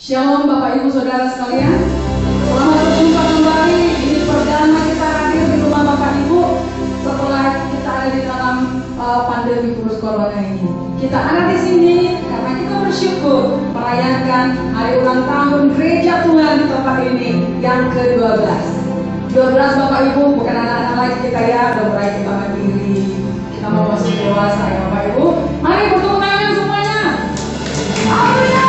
Shalom Bapak Ibu Saudara sekalian. Selamat berjumpa kembali. Ini perdana kita hadir di rumah Bapak Ibu setelah kita ada di dalam pandemi virus corona ini. Kita ada di sini karena kita bersyukur merayakan hari ulang tahun Gereja Tuhan di tempat ini yang ke-12. 12 Bapak Ibu, bukan anak-anak lagi kita ya, udah mulai kita mandiri. Kita mau masuk dewasa ya Bapak Ibu. Mari bertepuk tangan semuanya. Haleluya.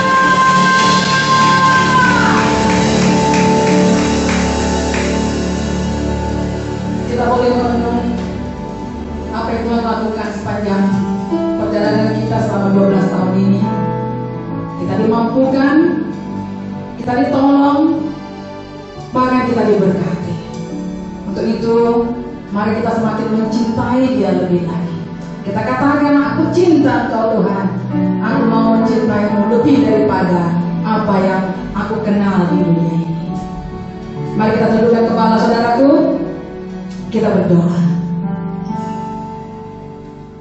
Kita boleh merenung apa yang Tuhan lakukan sepanjang perjalanan kita selama 12 tahun ini. Kita dimampukan, kita ditolong, bahkan kita diberkati. Untuk itu, mari kita semakin mencintai Dia lebih lagi. Kita katakan, aku cinta Engkau Tuhan. Aku mau mencintaimu lebih daripada apa yang aku kenal di dunia ini. Mari kita tundukkan kepala saudaraku. Kita berdoa.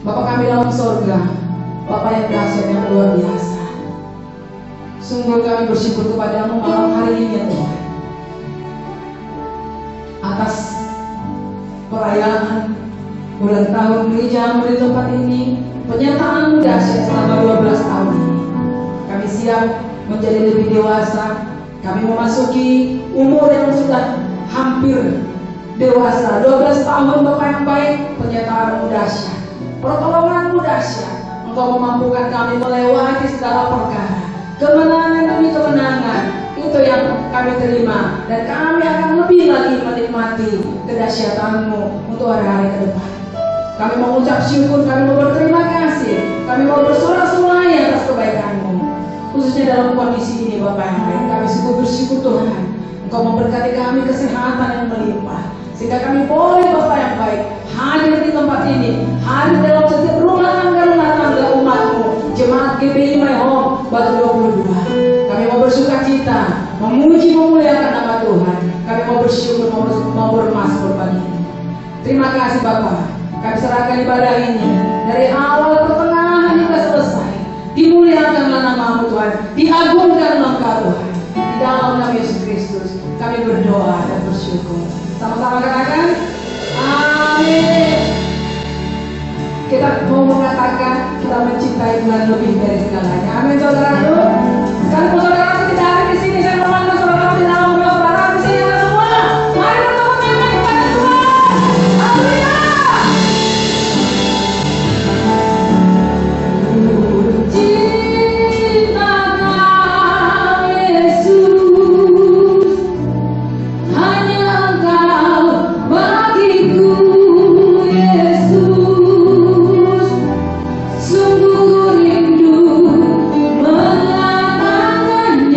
Bapa kami dalam surga, Bapa yang dahsyat, yang luar biasa. Sungguh kami bersyukur kepadamu malam hari ini ya Tuhan, atas perayaan ulang tahun gereja di tempat ini, penyertaan dahsyat selama 12 tahun ini. Kami siap menjadi lebih dewasa. Kami memasuki umur yang sudah hampir dewasa. 12 tahun Bapak yang baik, penyertaan dahsyat, pertolongan dahsyat. Engkau memampukan kami melewati segala perkara, kemenangan demi kemenangan. Itu yang kami terima, dan kami akan lebih lagi menikmati kedahsyatanmu untuk hari-hari ke depan. Kami mau mengucap syukur, kami mau berterima kasih, kami mau bersorak-sorai atas kebaikanmu, khususnya dalam kondisi ini Bapak yang baik. Kami sungguh bersyukur Tuhan, Engkau memberkati kami kesehatan yang melimpah, sehingga kami boleh Bapak yang baik hadir di tempat ini, hadir dalam setiap rumah tangga umatmu, Jemaat GBI My Home Batu 22. Kami mau bersuka cita, memuji memuliakan nama Tuhan. Kami mau bersyukur, mau bermasmur pagi ini. Terima kasih Bapak. Kami serahkan ibadah ini dari awal pertengahan hingga selesai. Dimuliakanlah nama-Mu Tuhan, diagungkanlah Engkau Tuhan. Di dalam nama Yesus Kristus kami berdoa dan bersyukur. Sama-sama katakan amin. Kita mau mengatakan kita mencintai Tuhan lebih dari segalanya. Amin saudaraku. Sekalipun saudaraku tidak ada di sini, saya memanggil saudaraku di dalam rumah saudara di sini ada semua. Mari bertemu dengan kepada Tuhan. Haleluya. Sungguh rindu mengenangkanmu.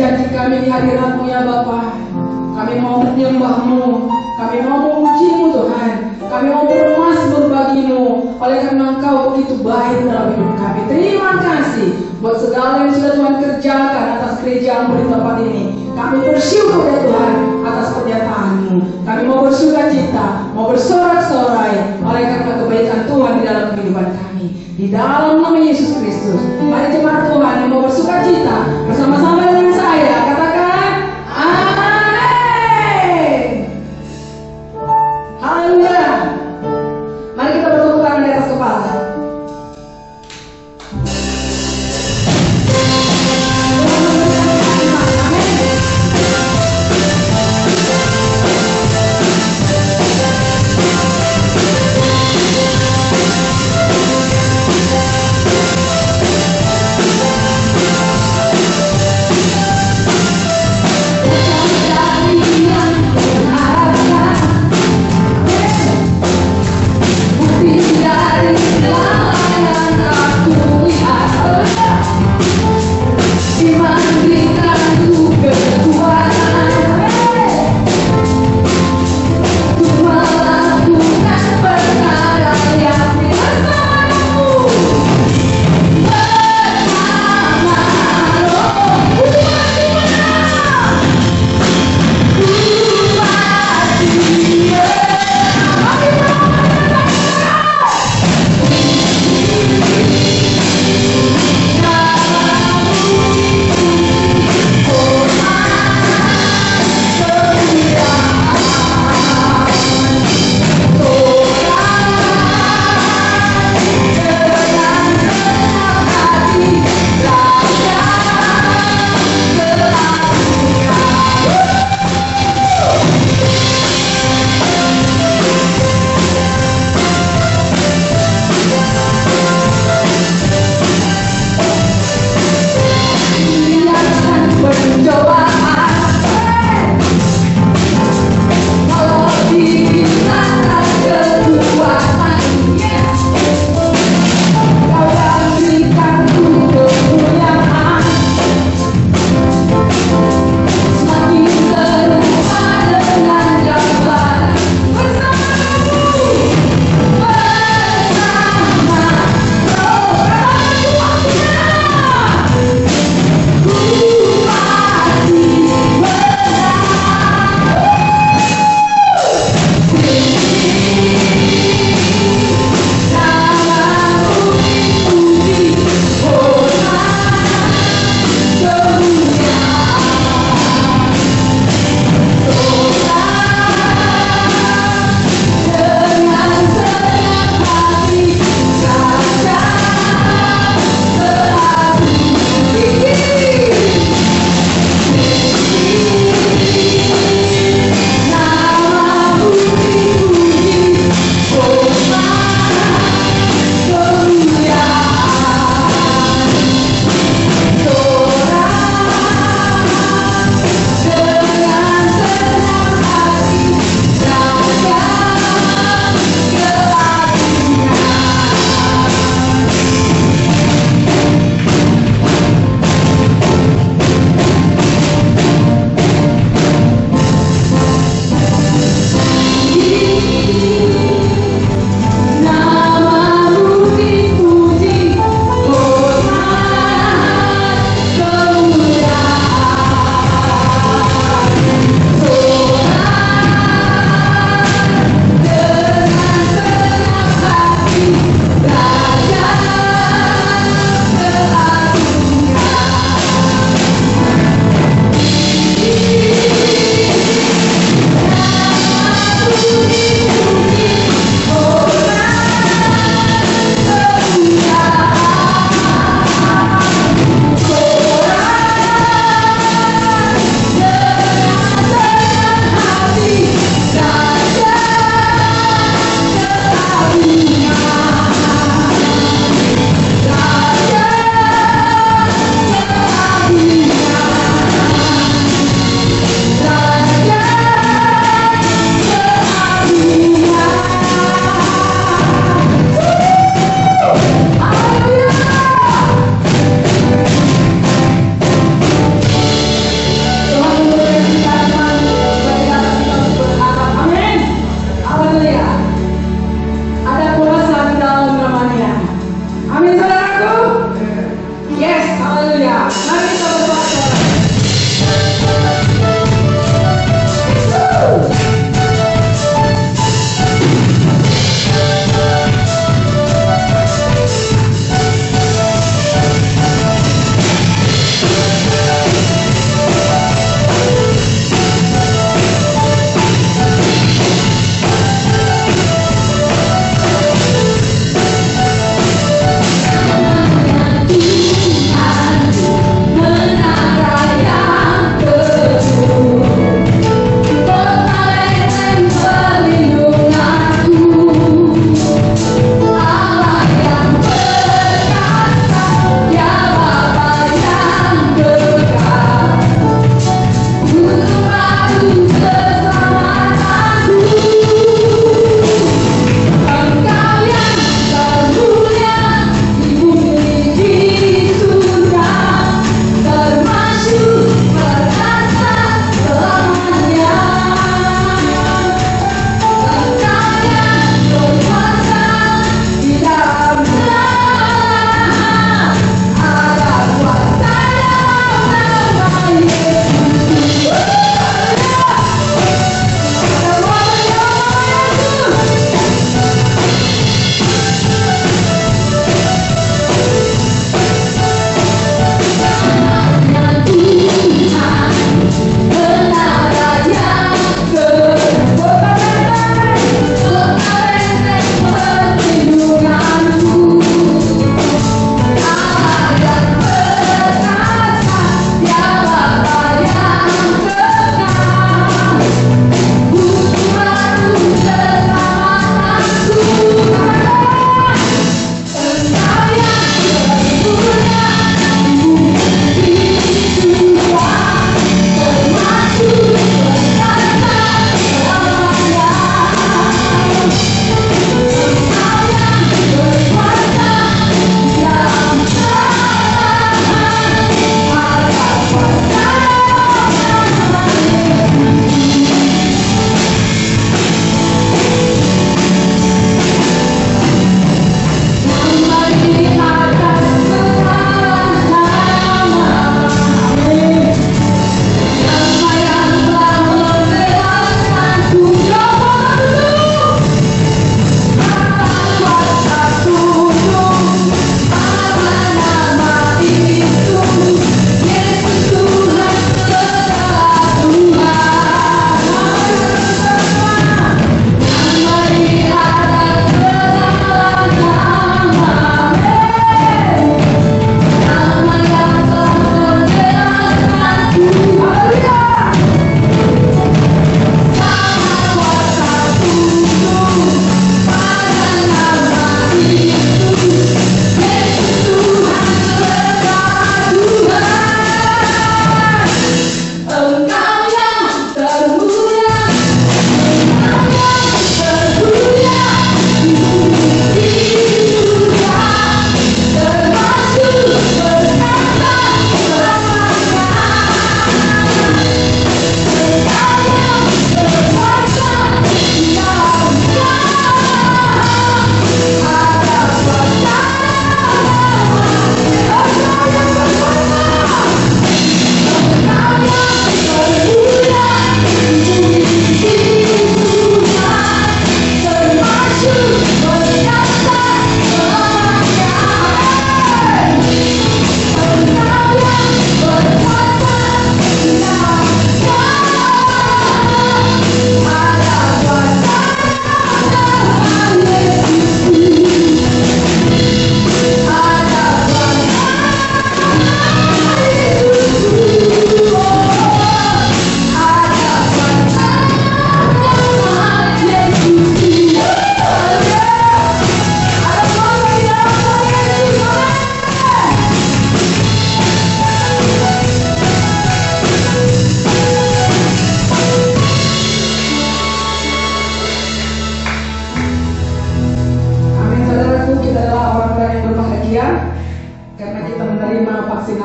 janji kami di hadirat-Mu ya Bapa. Kami mau menyembah-Mu, kami mau memuji-Mu Tuhan, kami mau bermasmur bagi-Mu, oleh karena Engkau begitu baik dalam hidup kami. Terima kasih buat segala yang sudah Tuhan kerjakan atas gereja-Mu di tempat ini. Kami bersyukur ya Tuhan atas pernyataan-Mu. Kami mau bersuka cita, mau bersorak-sorai oleh karena kebaikan Tuhan di dalam kehidupan kami. Di dalam nama Yesus Kristus, mari jemaat Tuhan yang mau bersuka cita bersama-sama dengan saya, katakan amin. Haleluya. Mari kita bertepuk tangan di atas kepala.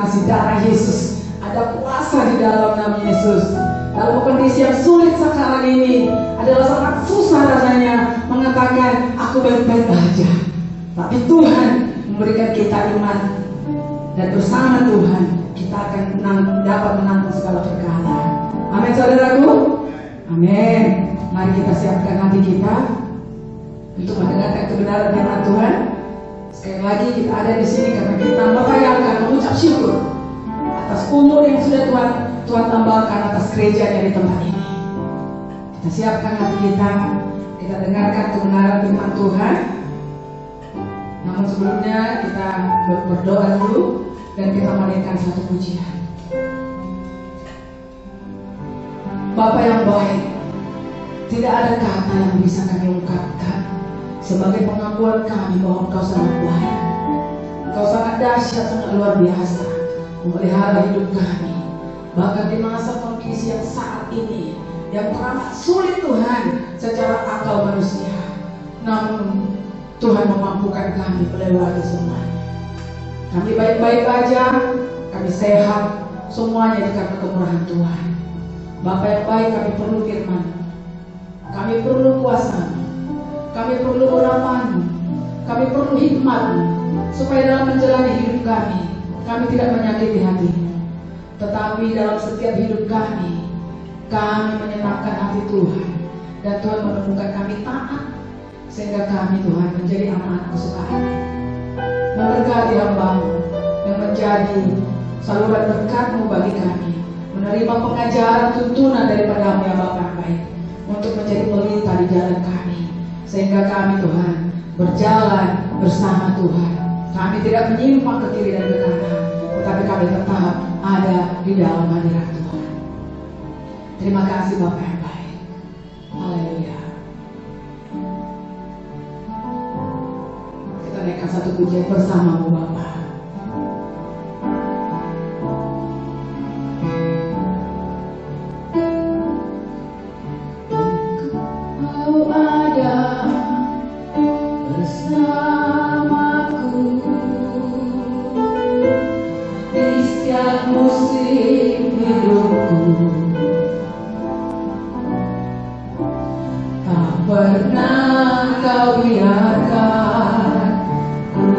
kasih darah Yesus. Ada kuasa di dalam nama Yesus. Dalam kondisi yang sulit sekarang ini, adalah sangat susah rasanya mengatakan aku baik-baik aja. Tapi Tuhan memberikan kita iman, dan bersama Tuhan kita akan dapat menanggung segala perkara. Amin saudaraku. Amin. Mari kita siapkan hati kita untuk mendengarkan kebenaran firman Tuhan. Sekali lagi kita ada di sini karena kita merayakan, mengucap syukur atas umur yang sudah Tuhan tambahkan atas gerejanya di tempat ini. Kita siapkan hati kita dengarkan kebenaran firman Tuhan. Namun sebelumnya kita berdoa dulu dan kita menaikkan satu pujian. Bapa yang baik, tidak ada kata yang bisa kami ungkapkan sebagai pengakuan kami bahwa Engkau sangat baik. Engkau sangat dahsyat, sangat luar biasa memelihara hidup kami. Bahkan di masa kondisi yang saat ini yang teramat sulit Tuhan secara akal manusia, namun Tuhan memampukan kami melewati semuanya. Kami baik-baik aja, kami sehat, semuanya karena kemurahan Tuhan. Bapa yang baik, kami perlu firman, kami perlu kuasa, kami perlu urapan, kami perlu hikmat, supaya dalam menjalani hidup kami tidak menyakiti hati-Mu. Tetapi dalam setiap hidup kami menyenangkan hati Tuhan, dan Tuhan menemukan kami taat, sehingga kami Tuhan menjadi anak-anak kesukaan. Memberkati hamba-Mu yang menjadi saluran berkat-Mu bagi kami, menerima pengajaran tuntunan daripada Hamba yang Bapa yang baik, untuk menjadi pelita di jalan kami, sehingga kami Tuhan berjalan bersama Tuhan. Kami tidak menyimpang ke kiri dan ke kanan, tetapi kami tetap ada di dalam hadirat Tuhan. Terima kasih Bapa yang baik. Haleluya. Kita naikkan satu pujian bersama-Mu Bapa. Pernah Kau biarkan ku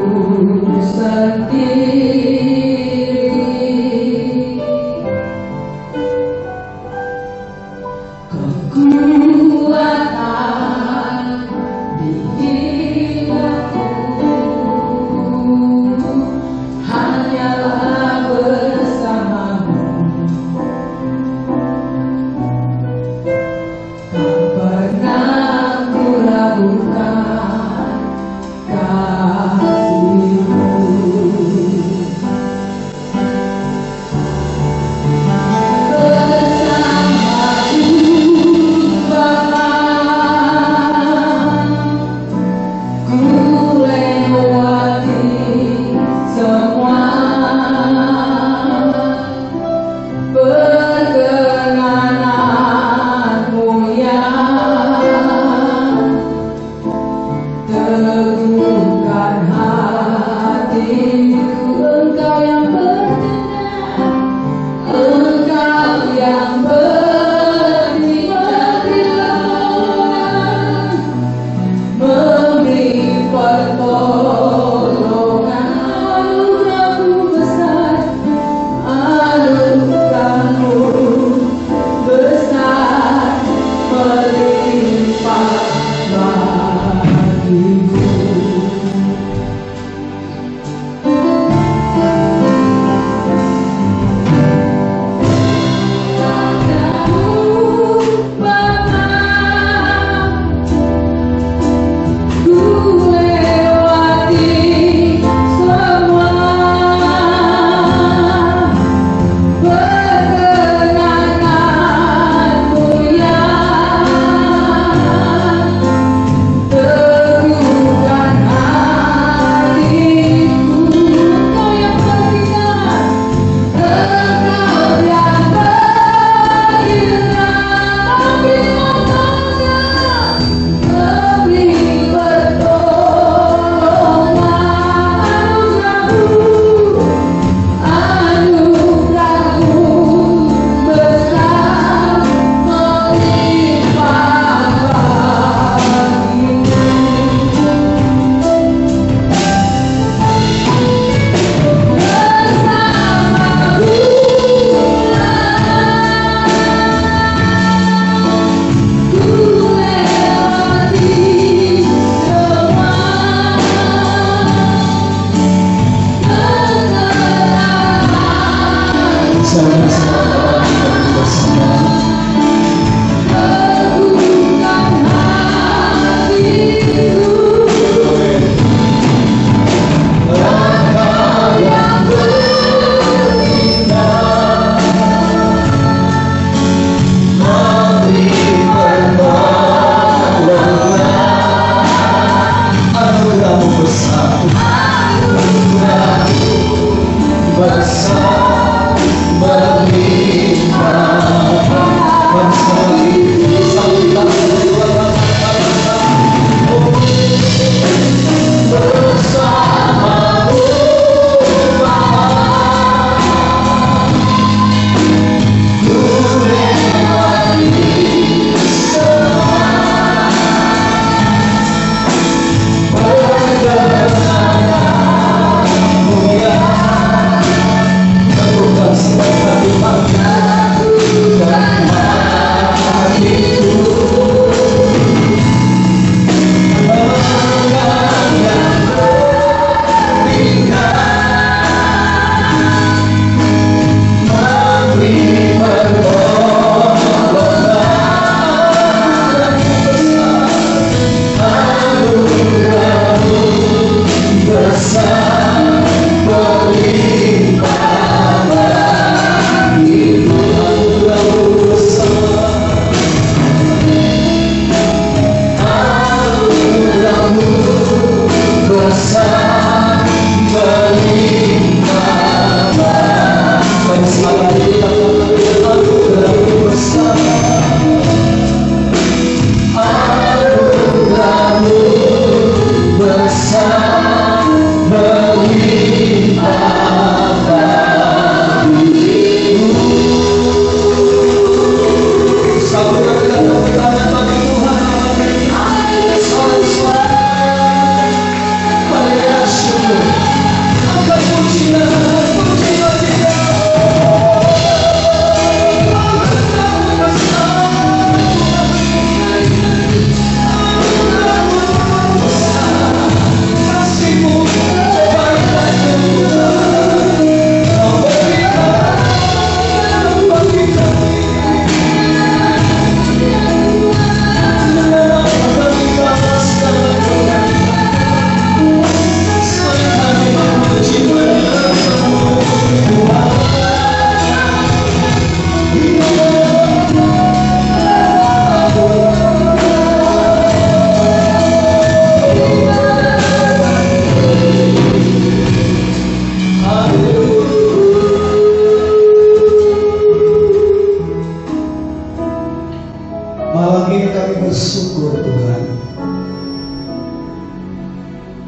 bersyukur Tuhan.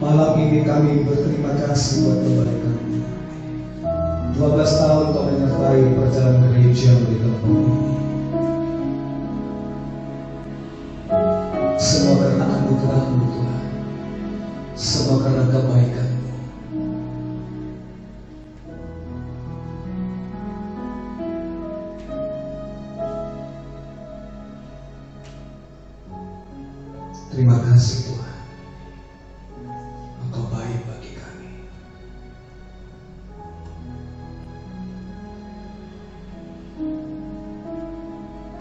Malam ini kami berterima kasih buat kebaikan-Mu. 12 tahun Kau menyertai perjalanan gereja di tempat ini. Semua karena anugerah-Mu Tuhan. Semua karena kebaikan-Mu. Terima kasih Tuhan. Engkau baik bagi kami.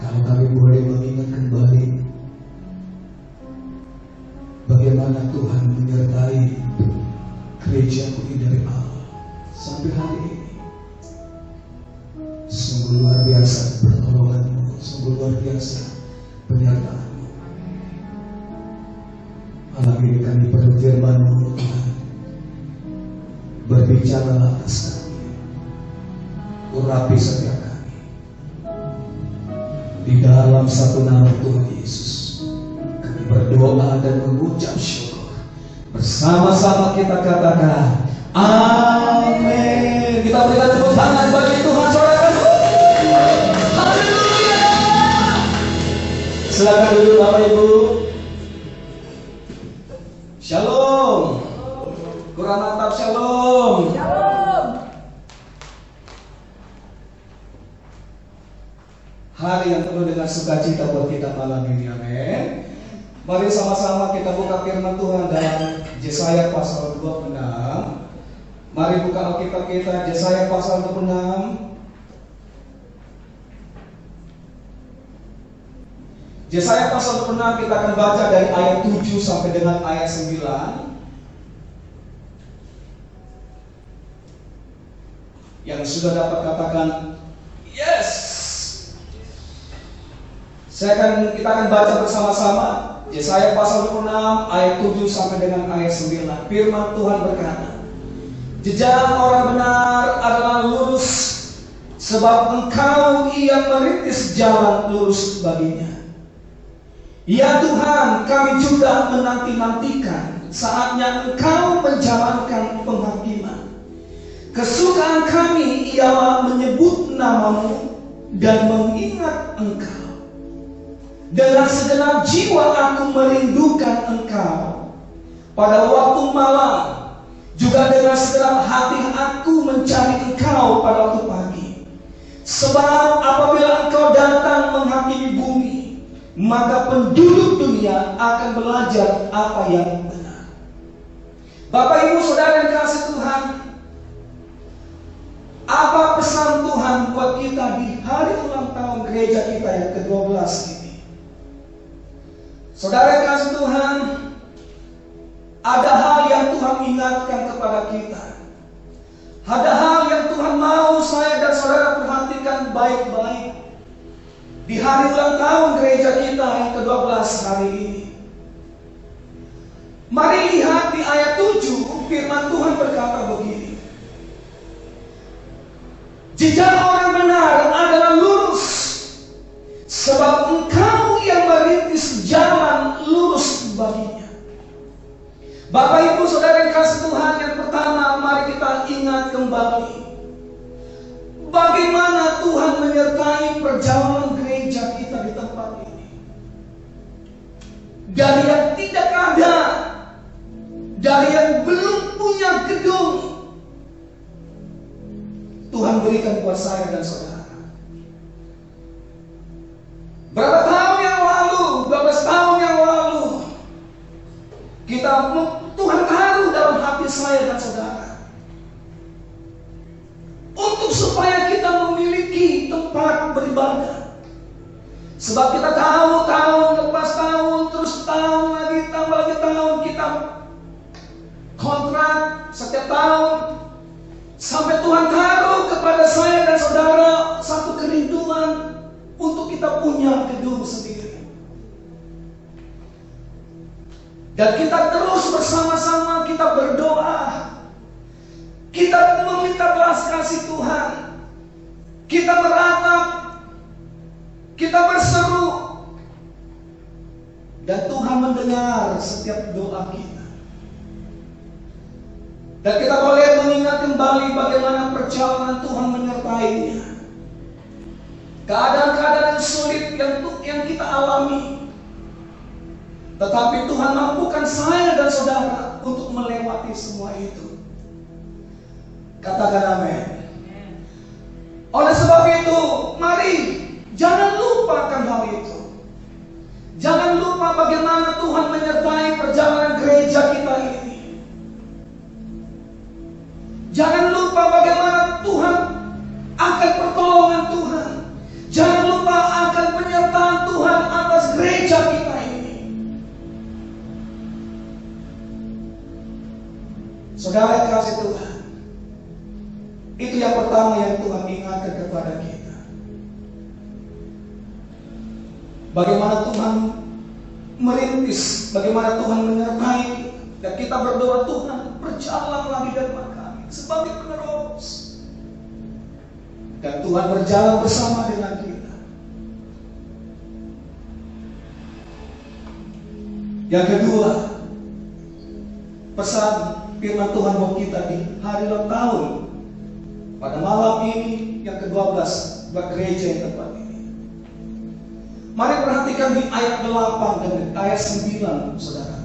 Kalau kami boleh mengingat kembali bagaimana Tuhan menyertai gereja-Mu ini dari awal sampai hari ini, sungguh luar biasa pertolongan-Mu, sungguh luar biasa penyertaan-Mu. Malam ini kami perlu firman-Mu Tuhan, berbicara atas kami, urapi setiap kami. Di dalam satu nama Tuhan Yesus, kami berdoa dan mengucap syukur. Bersama-sama kita katakan, amin. Kita berikan tepuk tangan bagi Tuhan, saudaraku. Haleluya. Silakan duduk Bapak Ibu. Shalom. Kurang mantap, shalom. Shalom. Hari yang penuh dengan sukacita buat kita malam ini, amin. Mari sama-sama kita buka firman Tuhan dalam Yesaya pasal 26. Mari buka Alkitab kita, Yesaya pasal 26. Yesaya pasal 26 kita akan baca dari ayat 7 sampai dengan ayat 9. Yang sudah dapat katakan yes. Kita akan baca bersama-sama Yesaya pasal 26 ayat 7 sampai dengan ayat 9. Firman Tuhan berkata, "Jalan orang benar adalah lurus, sebab Engkau yang merintis jalan lurus baginya. Ya Tuhan, kami juga menanti-nantikan saatnya Engkau menjalankan penghakiman. Kesukaan kami ialah menyebut nama-Mu dan mengingat Engkau. Dengan segenap jiwa aku merindukan Engkau. Pada waktu malam, juga dengan segenap hati aku mencari Engkau pada waktu pagi. Sebab apabila Engkau datang menghakimi bumi, maka penduduk dunia akan belajar apa yang benar." Bapak Ibu Saudara yang dikasihi Tuhan, apa pesan Tuhan buat kita di hari ulang tahun gereja kita yang ke-12 ini? Saudara yang dikasihi Tuhan, ada hal yang Tuhan ingatkan kepada kita. Ada hal yang Tuhan mau saya dan saudara perhatikan baik-baik di hari ulang tahun gereja kita yang ke-12 hari ini. Mari lihat di ayat 7, firman Tuhan berkata begini. "Jalan orang benar adalah lurus, sebab Engkau yang merintis jalan lurus baginya." Bapak Ibu Saudara yang kasih Tuhan, yang pertama mari kita ingat kembali bagaimana Tuhan menyertai perjalanan gereja kita di tempat ini. Dari yang tidak ada, dari yang belum punya gedung, Tuhan berikan buat saya dan saudara. Berapa tahun yang lalu, 12 tahun yang lalu, Tuhan taruh dalam hati saya dan saudara, untuk supaya kita memiliki tempat beribadah. Sebab kita tahu tahun lepas tahun, terus tahun lagi, tambah lagi tahun, kita kontrak setiap tahun. Sampai Tuhan taruh kepada saya dan saudara satu kerinduan untuk kita punya gedung sendiri. Dan kita terus bersama-sama kita berdoa. Kita meminta belas kasih Tuhan. Kita meratap. Kita berseru. Dan Tuhan mendengar setiap doa kita. Dan kita boleh mengingat kembali bagaimana perjalanan Tuhan menyertainya. Keadaan-keadaan sulit yang kita alami, tetapi Tuhan mampukan saya dan saudara untuk melewati semua itu. Katakan amin. Oleh sebab itu, mari jangan lupakan hal itu. Jangan lupa bagaimana Tuhan menyertai perjalanan gereja kita ini. Jangan lupa bagaimana Tuhan akan pertolongan Tuhan. Jangan lupa akan penyertaan Tuhan atas gereja kita ini. Saudara yang kasih Tuhan, itu yang pertama yang Tuhan ingatkan kepada kita. Bagaimana Tuhan merintis, bagaimana Tuhan menyertai, dan kita berdoa, Tuhan berjalanlah di depan kami sebagai penerus. Dan Tuhan berjalan bersama dengan kita. Yang kedua, pesan firman Tuhan buat kita di hari ulang tahun pada malam ini yang ke-12 buat gereja yang tempat ini. Mari perhatikan di ayat 8 dan ayat 9, saudara.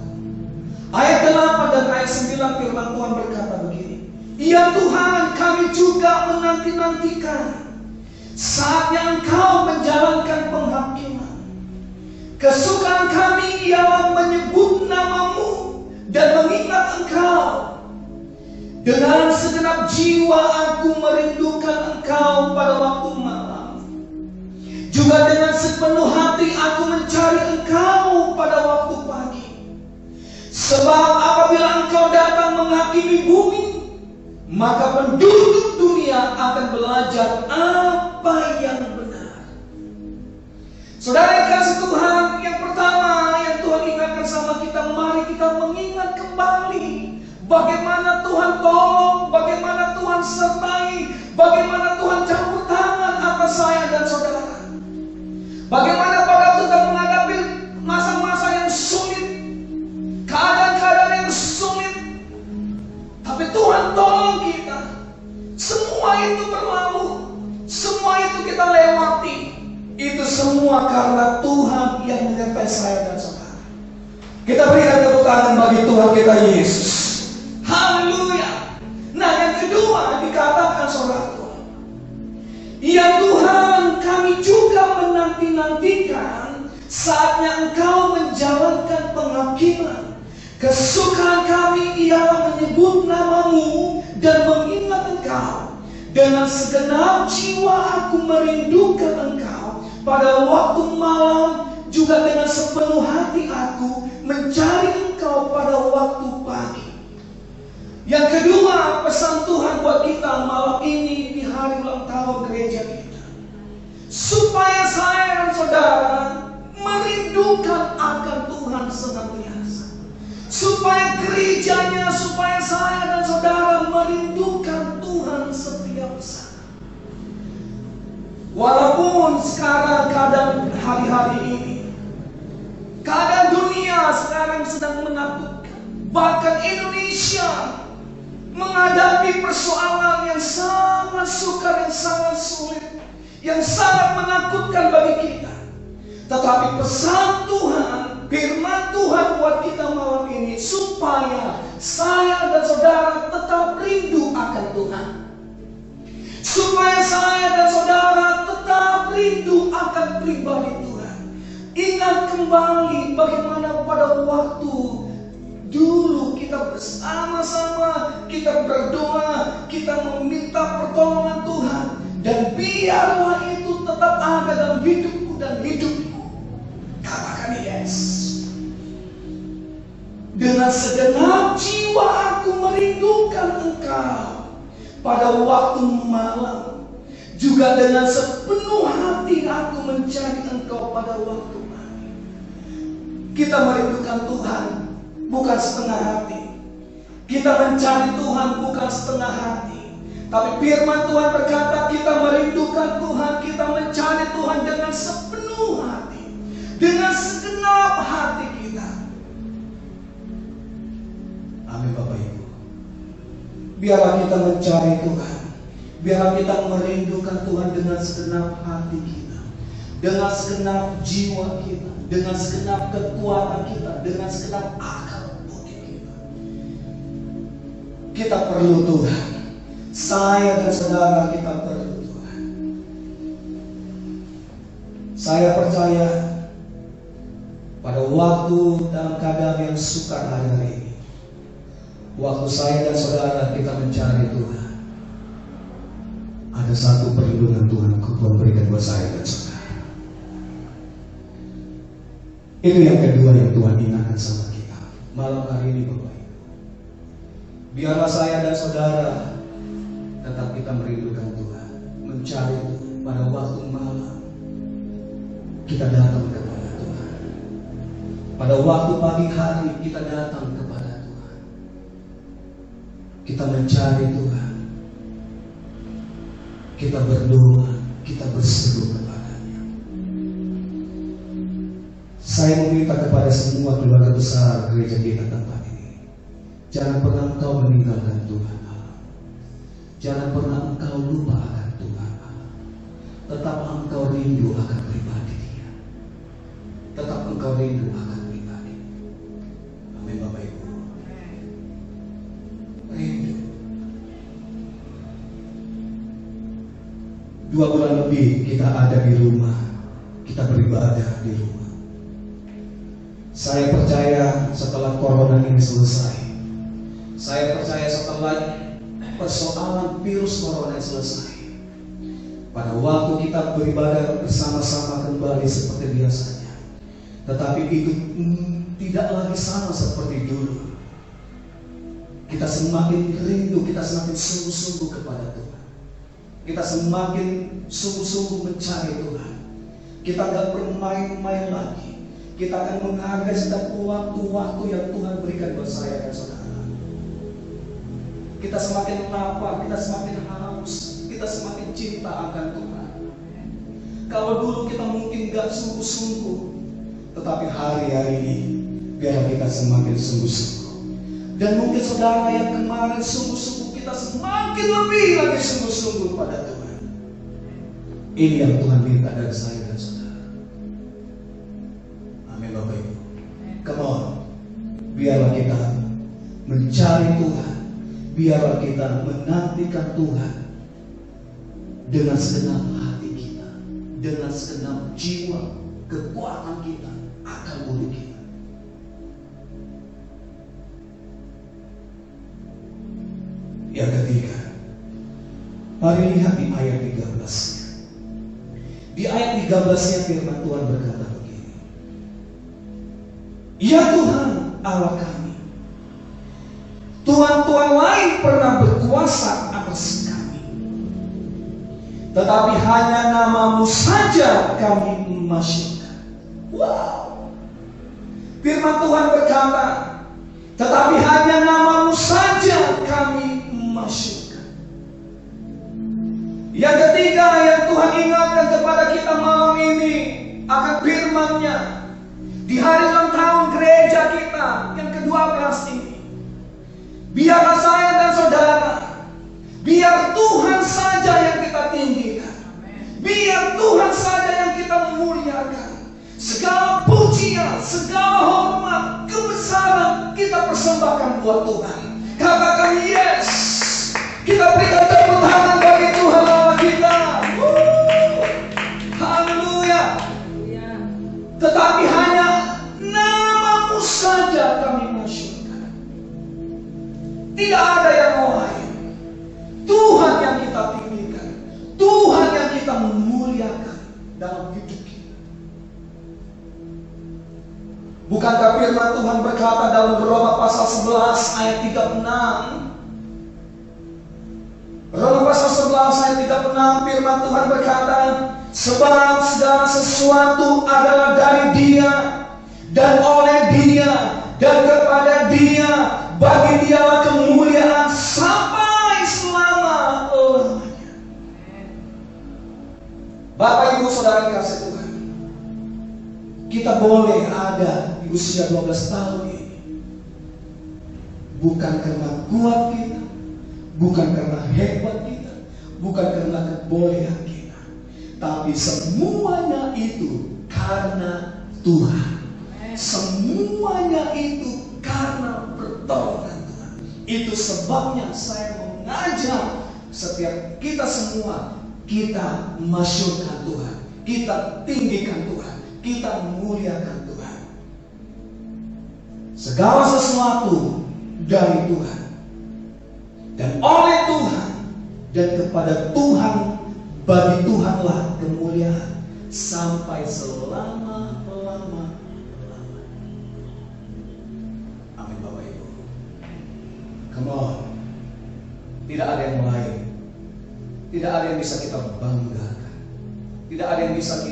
Ayat 8 dan ayat 9 firman Tuhan berkata begini. Ya Tuhan, kami juga menanti-nantikan saatnya Engkau menjalankan penghakiman. Kesukaan kami ialah menyebut nama-Mu dan mengingat Engkau. Dengan segenap jiwa aku merindukan Engkau pada waktu malam. Juga dengan sepenuh hati aku mencari Engkau pada waktu pagi. Sebab apabila Engkau datang menghakimi bumi, maka penduduk dunia akan belajar apa yang benar. Saudara yang kasih Tuhan, yang pertama yang Tuhan ingatkan sama kita, mari kita mengingat kembali bagaimana Tuhan tolong, bagaimana Tuhan sertai, bagaimana Tuhan campur tangan atas saya dan saudara. Bagaimana pada kita menghadapi masa-masa yang sulit, keadaan-keadaan yang sulit, tapi Tuhan tolong kita. Semua itu berlalu, semua itu kita lewati. Itu semua karena Tuhan yang menyertai saya dan saudara. Kita berikan tepuk tangan bagi Tuhan kita Yesus. Haleluya. Nah, yang kedua dikatakan saudara, ya Tuhan, kami juga menanti-nantikan saatnya Engkau menjalankan penghakiman. Kesukaan kami ialah menyebut nama-Mu dan mengingat Engkau. Dengan segenap jiwa aku merindukan Engkau. Pada waktu malam, juga dengan sepenuh hati aku mencari Engkau pada waktu pagi. Yang kedua, pesan Tuhan buat kita malam ini di hari ulang tahun gereja kita, supaya saya dan saudara merindukan akan Tuhan senantiasa. Supaya gerejanya, supaya saya dan saudara merindukan Tuhan setiap saat. Walaupun sekarang keadaan hari-hari ini, keadaan dunia sekarang sedang menakutkan. Bahkan Indonesia menghadapi persoalan yang sangat sukar, yang sangat sulit, yang sangat menakutkan bagi kita. Tetapi pesan Tuhan, firman Tuhan buat kita malam ini, supaya saya dan saudara tetap rindu akan Tuhan. Supaya saya dan saudara tetap rindu akan pribadi Tuhan. Ingat kembali bagaimana pada waktu dulu kita bersama-sama, kita berdoa, kita meminta pertolongan Tuhan. Dan biarlah itu tetap ada dalam hidupku dan hidupmu. Katakan yes. Dengan segenap jiwa aku merindukan Engkau pada waktu malam. Juga dengan sepenuh hati aku mencari Engkau pada waktu pagi. Kita merindukan Tuhan bukan setengah hati. Kita mencari Tuhan bukan setengah hati. Tapi firman Tuhan berkata kita merindukan Tuhan, kita mencari Tuhan dengan sepenuh hati, dengan segenap hati Biarlah kita mencari Tuhan. Biarlah kita merindukan Tuhan dengan segenap hati kita, dengan segenap jiwa kita, dengan segenap kekuatan kita, dengan segenap akal budi kita. Kita perlu Tuhan. Saya dan saudara kita perlu Tuhan. Saya percaya pada waktu dalam keadaan yang sukar hari ini, waktu saya dan saudara kita mencari Tuhan, ada satu perlindungan Tuhan berikan buat saya dan saudara. Itu yang kedua yang Tuhan ingatkan sama kita malam hari ini, Bapak Ibu. Biarlah saya dan saudara tetap kita merindukan Tuhan, mencari Tuhan. Pada waktu malam kita datang kepada Tuhan. Pada waktu pagi hari kita datang kepada Tuhan. Kita mencari Tuhan. Kita berdoa, kita berseru kepada-Nya. Saya meminta kepada semua keluarga besar gereja kita tempat ini, jangan pernah engkau meninggalkan Tuhan Allah. Jangan pernah engkau lupa akan Tuhan Allah. Tetap engkau rindu akan pribadi Dia. Tetap engkau rindu akan pribadi. Amin Bapak Ibu. Rindu. 2 bulan lebih kita ada di rumah, kita beribadah di rumah. Saya percaya setelah corona ini selesai, saya percaya setelah persoalan virus corona selesai, pada waktu kita beribadah bersama-sama kembali seperti biasanya, tetapi itu tidak lagi sama seperti dulu. Kita semakin rindu, kita semakin sungguh-sungguh kepada Tuhan. Kita semakin sungguh-sungguh mencari Tuhan. Kita gak bermain-main lagi. Kita akan menghargai setiap waktu-waktu yang Tuhan berikan buat saya dan saudara. Kita semakin lapar, kita semakin haus, kita semakin cinta akan Tuhan. Kalau dulu kita mungkin gak sungguh-sungguh, tetapi hari-hari ini biar kita semakin sungguh-sungguh. Dan mungkin saudara yang kemarin sungguh-sungguh, kita semakin lebih lagi sungguh-sungguh pada Tuhan. Ini yang Tuhan minta dari saya dan saudara. Amin Bapak Ibu. Come on. Biarlah kita mencari Tuhan. Biarlah kita menantikan Tuhan dengan segenap hati kita, dengan segenap jiwa, kekuatan kita, akal budi kita. Yang ketiga, mari lihat di ayat 13. Di ayat 13-nya firman Tuhan berkata begini. Ya Tuhan Allah kami, Tuhan-Tuhan lain pernah berkuasa atas kami, tetapi hanya nama-Mu saja kami memasyurkan. Wow. Firman Tuhan berkata, tetapi hanya nama-Mu saja kami memasyurkan. Yang ketiga yang Tuhan ingatkan kepada kita malam ini akan firman-Nya di hari ulang tahun gereja kita yang ke-12 ini. Biarlah saya dan saudara, biar Tuhan saja yang kita tinggikan, biar Tuhan saja yang kita memuliakan. Segala pujian, segala hormat, kebesaran kita persembahkan buat Tuhan. Katakan yes. Kita berikan tepuk tangan bagi Tuhan Allah kita. Haleluya. Tetapi hanya nama-Mu saja kami masyurkan. Tidak ada yang lain. Tuhan yang kita tinggikan, Tuhan yang kita memuliakan dalam hidup kita. Bukankah firman Tuhan berkata dalam Roma pasal 11 ayat 36? Roma pasal 11 ayat 36 firman Tuhan berkata, sebab segala sesuatu adalah dari Dia dan oleh Dia dan kepada Dia, bagi Dialah kemuliaan sampai selama-lamanya. Bapak Ibu Saudara kasih Tuhan, kita boleh ada di usia 12 tahun ini bukan karena kuat kita, bukan karena hebat kita, bukan karena kebolehan kita, tapi semuanya itu karena Tuhan. Semuanya itu karena pertolongan Tuhan. Itu sebabnya saya mengajak setiap kita semua, kita masyurkan Tuhan, kita tinggikan Tuhan, kita muliakan Tuhan. Segala sesuatu dari Tuhan dan oleh Tuhan dan kepada Tuhan, bagi Tuhanlah kemuliaan sampai selama-lamanya. Amin Bapak Ibu. Come on. Tidak ada yang lain. Tidak ada yang bisa kita banggakan. Tidak ada yang bisa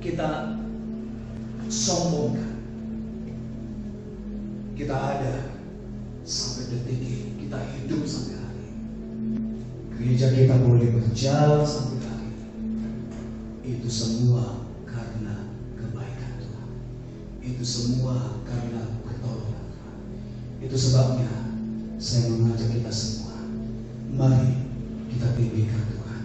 kita sombongkan. Kita ada sampai detik ini, kita hidup sampai hari ini. Gereja kita boleh berjalan sampai hari ini. Itu semua karena kebaikan Tuhan. Itu semua karena pertolongan Tuhan. Itu sebabnya saya mengajak kita semua, mari kita tinggikan Tuhan,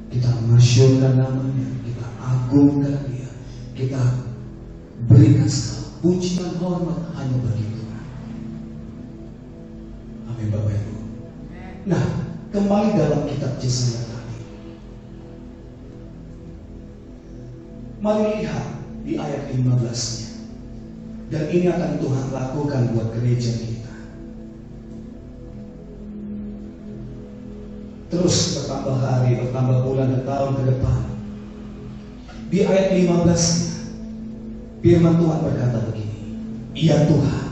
kita masyurkan namanya, kita agungkan Dia, kita berikan segala pujian hormat hanya bagi Tuhan. Amin Bapak Ibu. Nah, kembali dalam kitab Yesaya tadi. Mari lihat di ayat 15-nya. Dan ini akan Tuhan lakukan buat gereja kita. Terus bertambah hari, bertambah bulan dan tahun ke depan. Di ayat 15-nya, firman Tuhan berkata begini, "Ya Tuhan,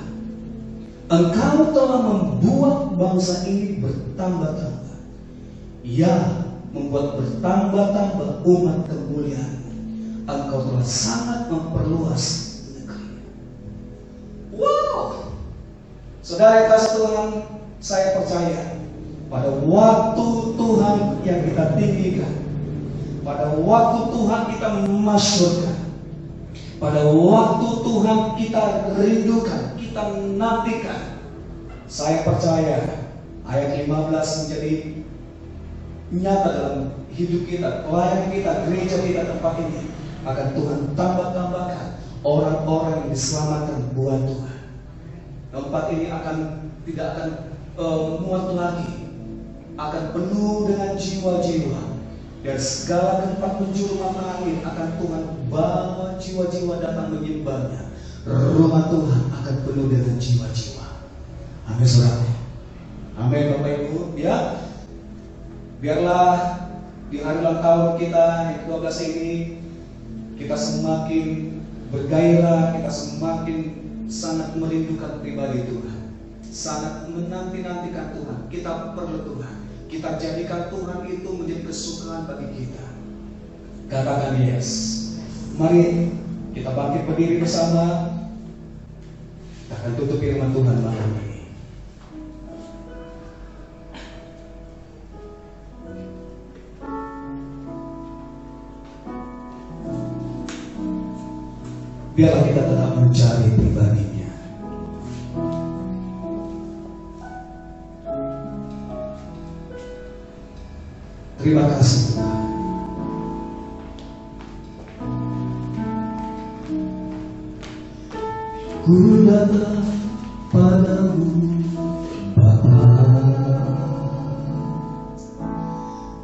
Engkau telah membuat bangsa ini bertambah-tambah. Ya, membuat bertambah-tambah umat kemuliaan. Engkau telah sangat memperluas negeri." Wow! Saudara yang kasih Tuhan, saya percaya pada waktu Tuhan yang kita tinggikan, pada waktu Tuhan kita memasyurkan, pada waktu Tuhan kita rindukan, kita nantikan, saya percaya ayat 15 menjadi nyata dalam hidup kita, pelayanan kita, gereja kita tempat ini. Akan Tuhan tambah-tambahkan orang-orang yang diselamatkan buat Tuhan. Tempat ini tidak akan muat lagi, akan penuh dengan jiwa-jiwa. Dan segala tempat penjuru mata angin akan Tuhan bawa jiwa-jiwa datang menyembahnya. Rumah Tuhan akan penuh dengan jiwa-jiwa. Amin saudara. Amin Bapak Ibu. Ya, biarlah di hari ulang tahun kita yang ke-12 ini kita semakin bergairah, kita semakin sangat merindukan pribadi Tuhan, sangat menanti-nantikan Tuhan. Kita perlu Tuhan. Kita jadikan Tuhan itu menjadi kesukaan bagi kita. Katakan yes. Mari kita bangkit berdiri bersama. Kita akan tutup firman Tuhan malam ini. Biarlah kita tetap mencari pribadinya. Terima kasih Tuhan. Ku datang padamu Bapa,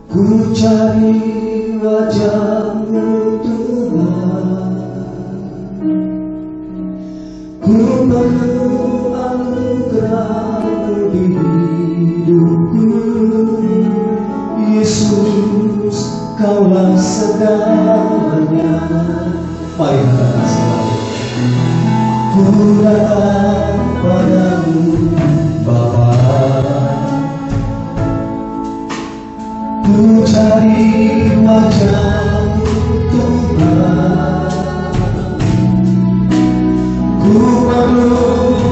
ku cari wajah-Mu Tuhan, ku perlu anugerah-Mu di hidupku. Yesus, Kaulah segalanya. Mari kita kasih lagi. Ku datang padamu Bapa, ku cari wajah-Mu Tuhan, ku perlu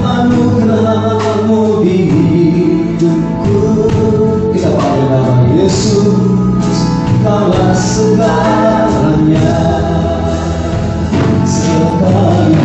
anugerah-Mu di hidupku. Kita panggil nama Yesus, Kaulah segalanya. Segalanya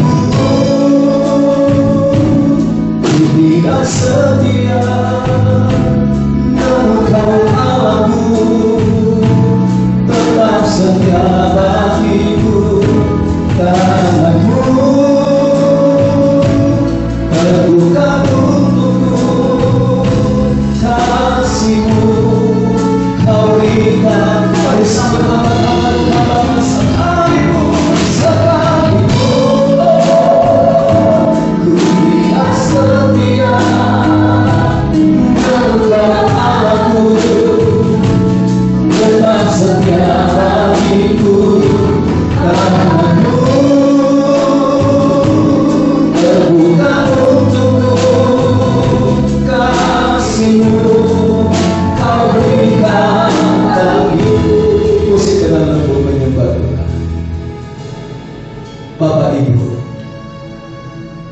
Bapak Ibu,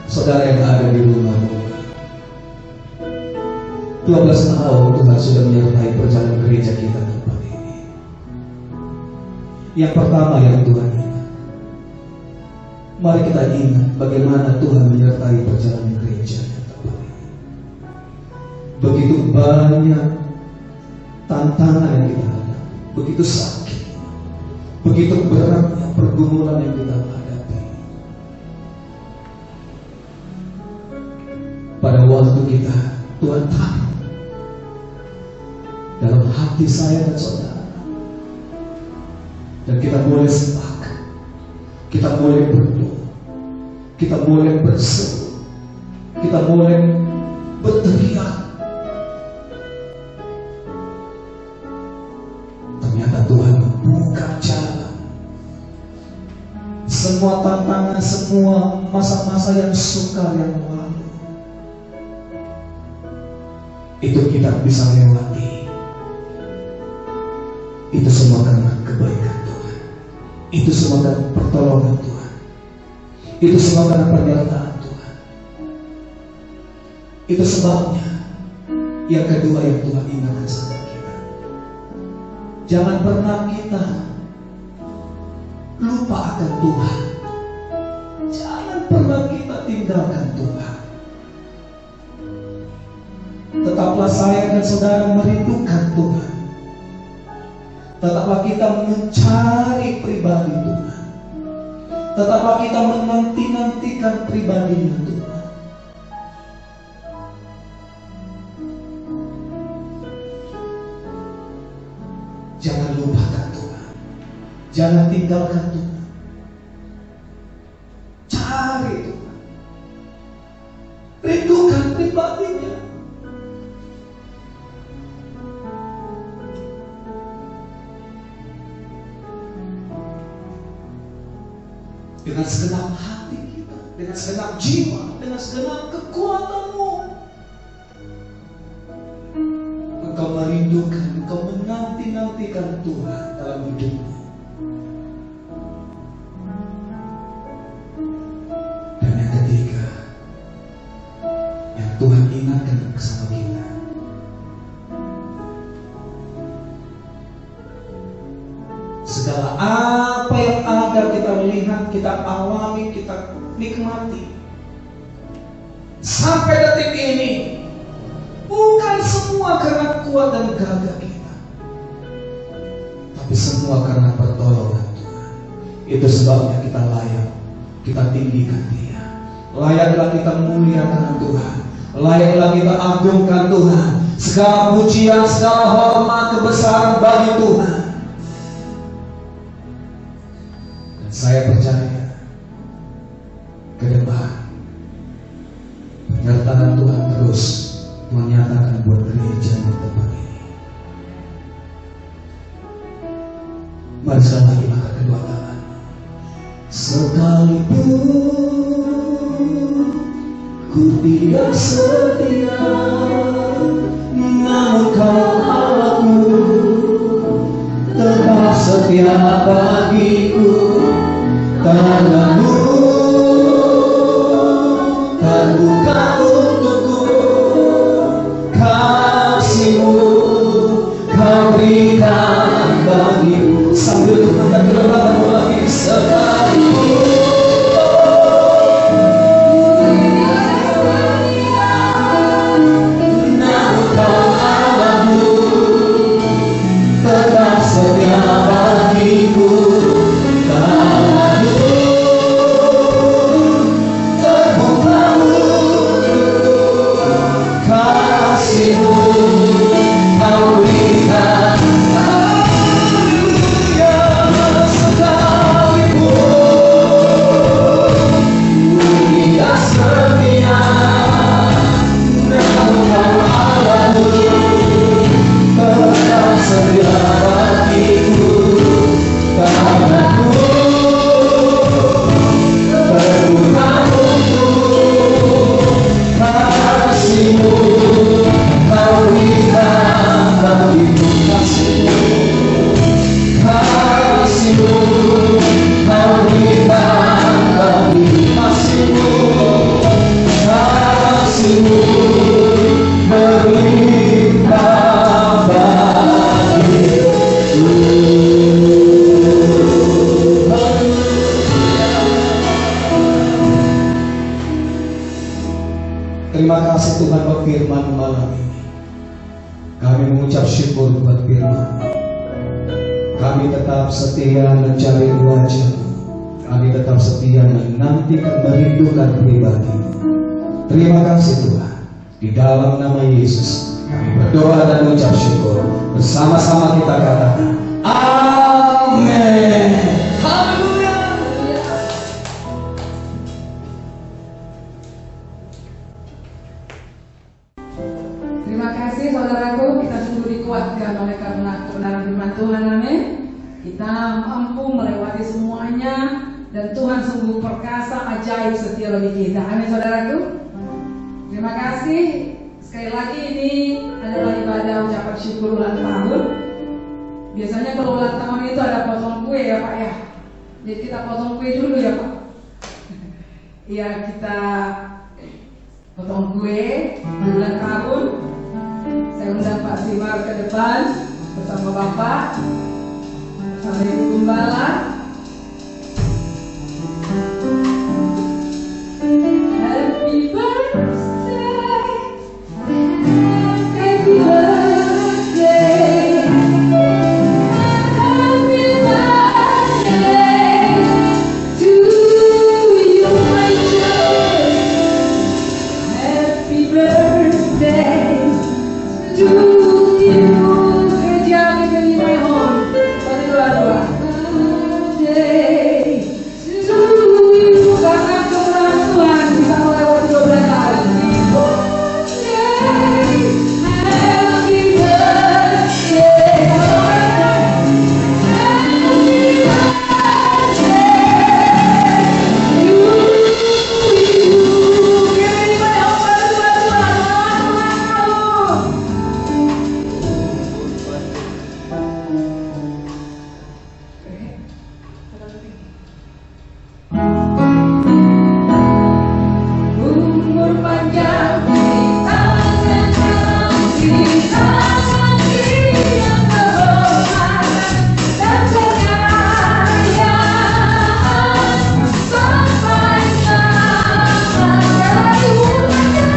saudara yang ada di rumah, 12 tahun Tuhan sudah menyertai perjalanan gereja kita tempat ini. Yang pertama yang Tuhan ingat, mari kita ingat bagaimana Tuhan menyertai perjalanan gereja tempat ini. Begitu banyak tantangan yang kita hadapi, begitu sakit, begitu beratnya pergumulan yang kita hadapi. Pada waktu kita, Tuhan tahu dalam hati saya dan saudara, dan kita boleh sepakat, kita boleh berdoa, kita boleh berseru, kita boleh berteriak. Ternyata Tuhan membuka jalan. Semua tantangan, semua masa-masa yang sukar yang lalu, itu kita bisa lewati. Itu semua karena kebaikan Tuhan. Itu semua karena pertolongan Tuhan. Itu semua karena penyertaan Tuhan. Itu sebabnya yang kedua yang Tuhan ingatkan sama kita, jangan pernah kita lupa akan Tuhan. Jangan pernah kita tinggalkan Tuhan. Tetaplah saya dan saudara merindukan Tuhan. Tetaplah kita mencari pribadi Tuhan. Tetaplah kita menanti-nantikan pribadinya Tuhan. Jangan lupakan Tuhan. Jangan tinggalkan Tuhan. Cari Tuhan. Rindukan pribadinya. Dengan segenap hati kita, dengan segenap jiwa, dengan segenap kekuatanmu, engkau merindukan, engkau menanti-nantikan Tuhan dalam hidupmu. Dan yang ketiga, yang Tuhan ingatkan sama kita, segala apa yang ada kita lihat, kita alami, kita nikmati sampai detik ini, bukan semua karena kuat dan gagah kita, tapi semua karena pertolongan Tuhan. Itu sebabnya kita layak, kita tinggikan Dia. Layaklah kita muliakan Tuhan, layaklah kita agungkan Tuhan. Segala pujian, segala hormat, kebesaran bagi Tuhan. Saya percaya ke depan penyertaan Tuhan terus menyatakan buat gereja di tempat ini. Mari sekali lagi angkat kedua tangan. Sekalipun ku tidak setia, namun Kau Allahku tetap setia bagiku. Tanganmu terbuka untukku, kasih-Mu Kau berikan bagiku. Sambil mengangkat kedua tanganmu lagi, sekalipun namun Kau Allahku tetap setia bagiku. Terima kasih Tuhan buat firman malam ini. Kami mengucap syukur buat firman. Kami tetap setia mencari wajah. Kami tetap setia menantikan, merindukan pribadi. Terima kasih Tuhan. Di dalam nama Yesus kami berdoa dan mengucap syukur. Bersama-sama kita katakan amin. Haleluya. Terima kasih saudaraku, kita sungguh dikuatkan oleh karena kebenaran firman Tuhan, amin. Kita mampu melewati semuanya dan Tuhan sungguh perkasa, ajaib setia bagi kita, amin saudaraku. Terima kasih. Sekali lagi ini adalah ibadah ucapan syukur ulang tahun. Biasanya kalau ulang tahun itu ada potong kue ya Pak ya. Jadi kita potong kue dulu ya Pak. Iya, kita potong kue ulang tahun. Saya undang Pak Simar ke depan bersama Bapak, bersama Ibu Gembala. Happy birthday, happy birthday, happy birthday to you, my child. Happy birthday to you. Gereja negeri my home. Satu dua dua. Birthday to you. Karena kebenaran Tuhan bisa melewati 12 hari. Happy birthday. Umur panjang kita senang, kita nanti yang kehormatan dan kekayaan sampai selama. Umur panjang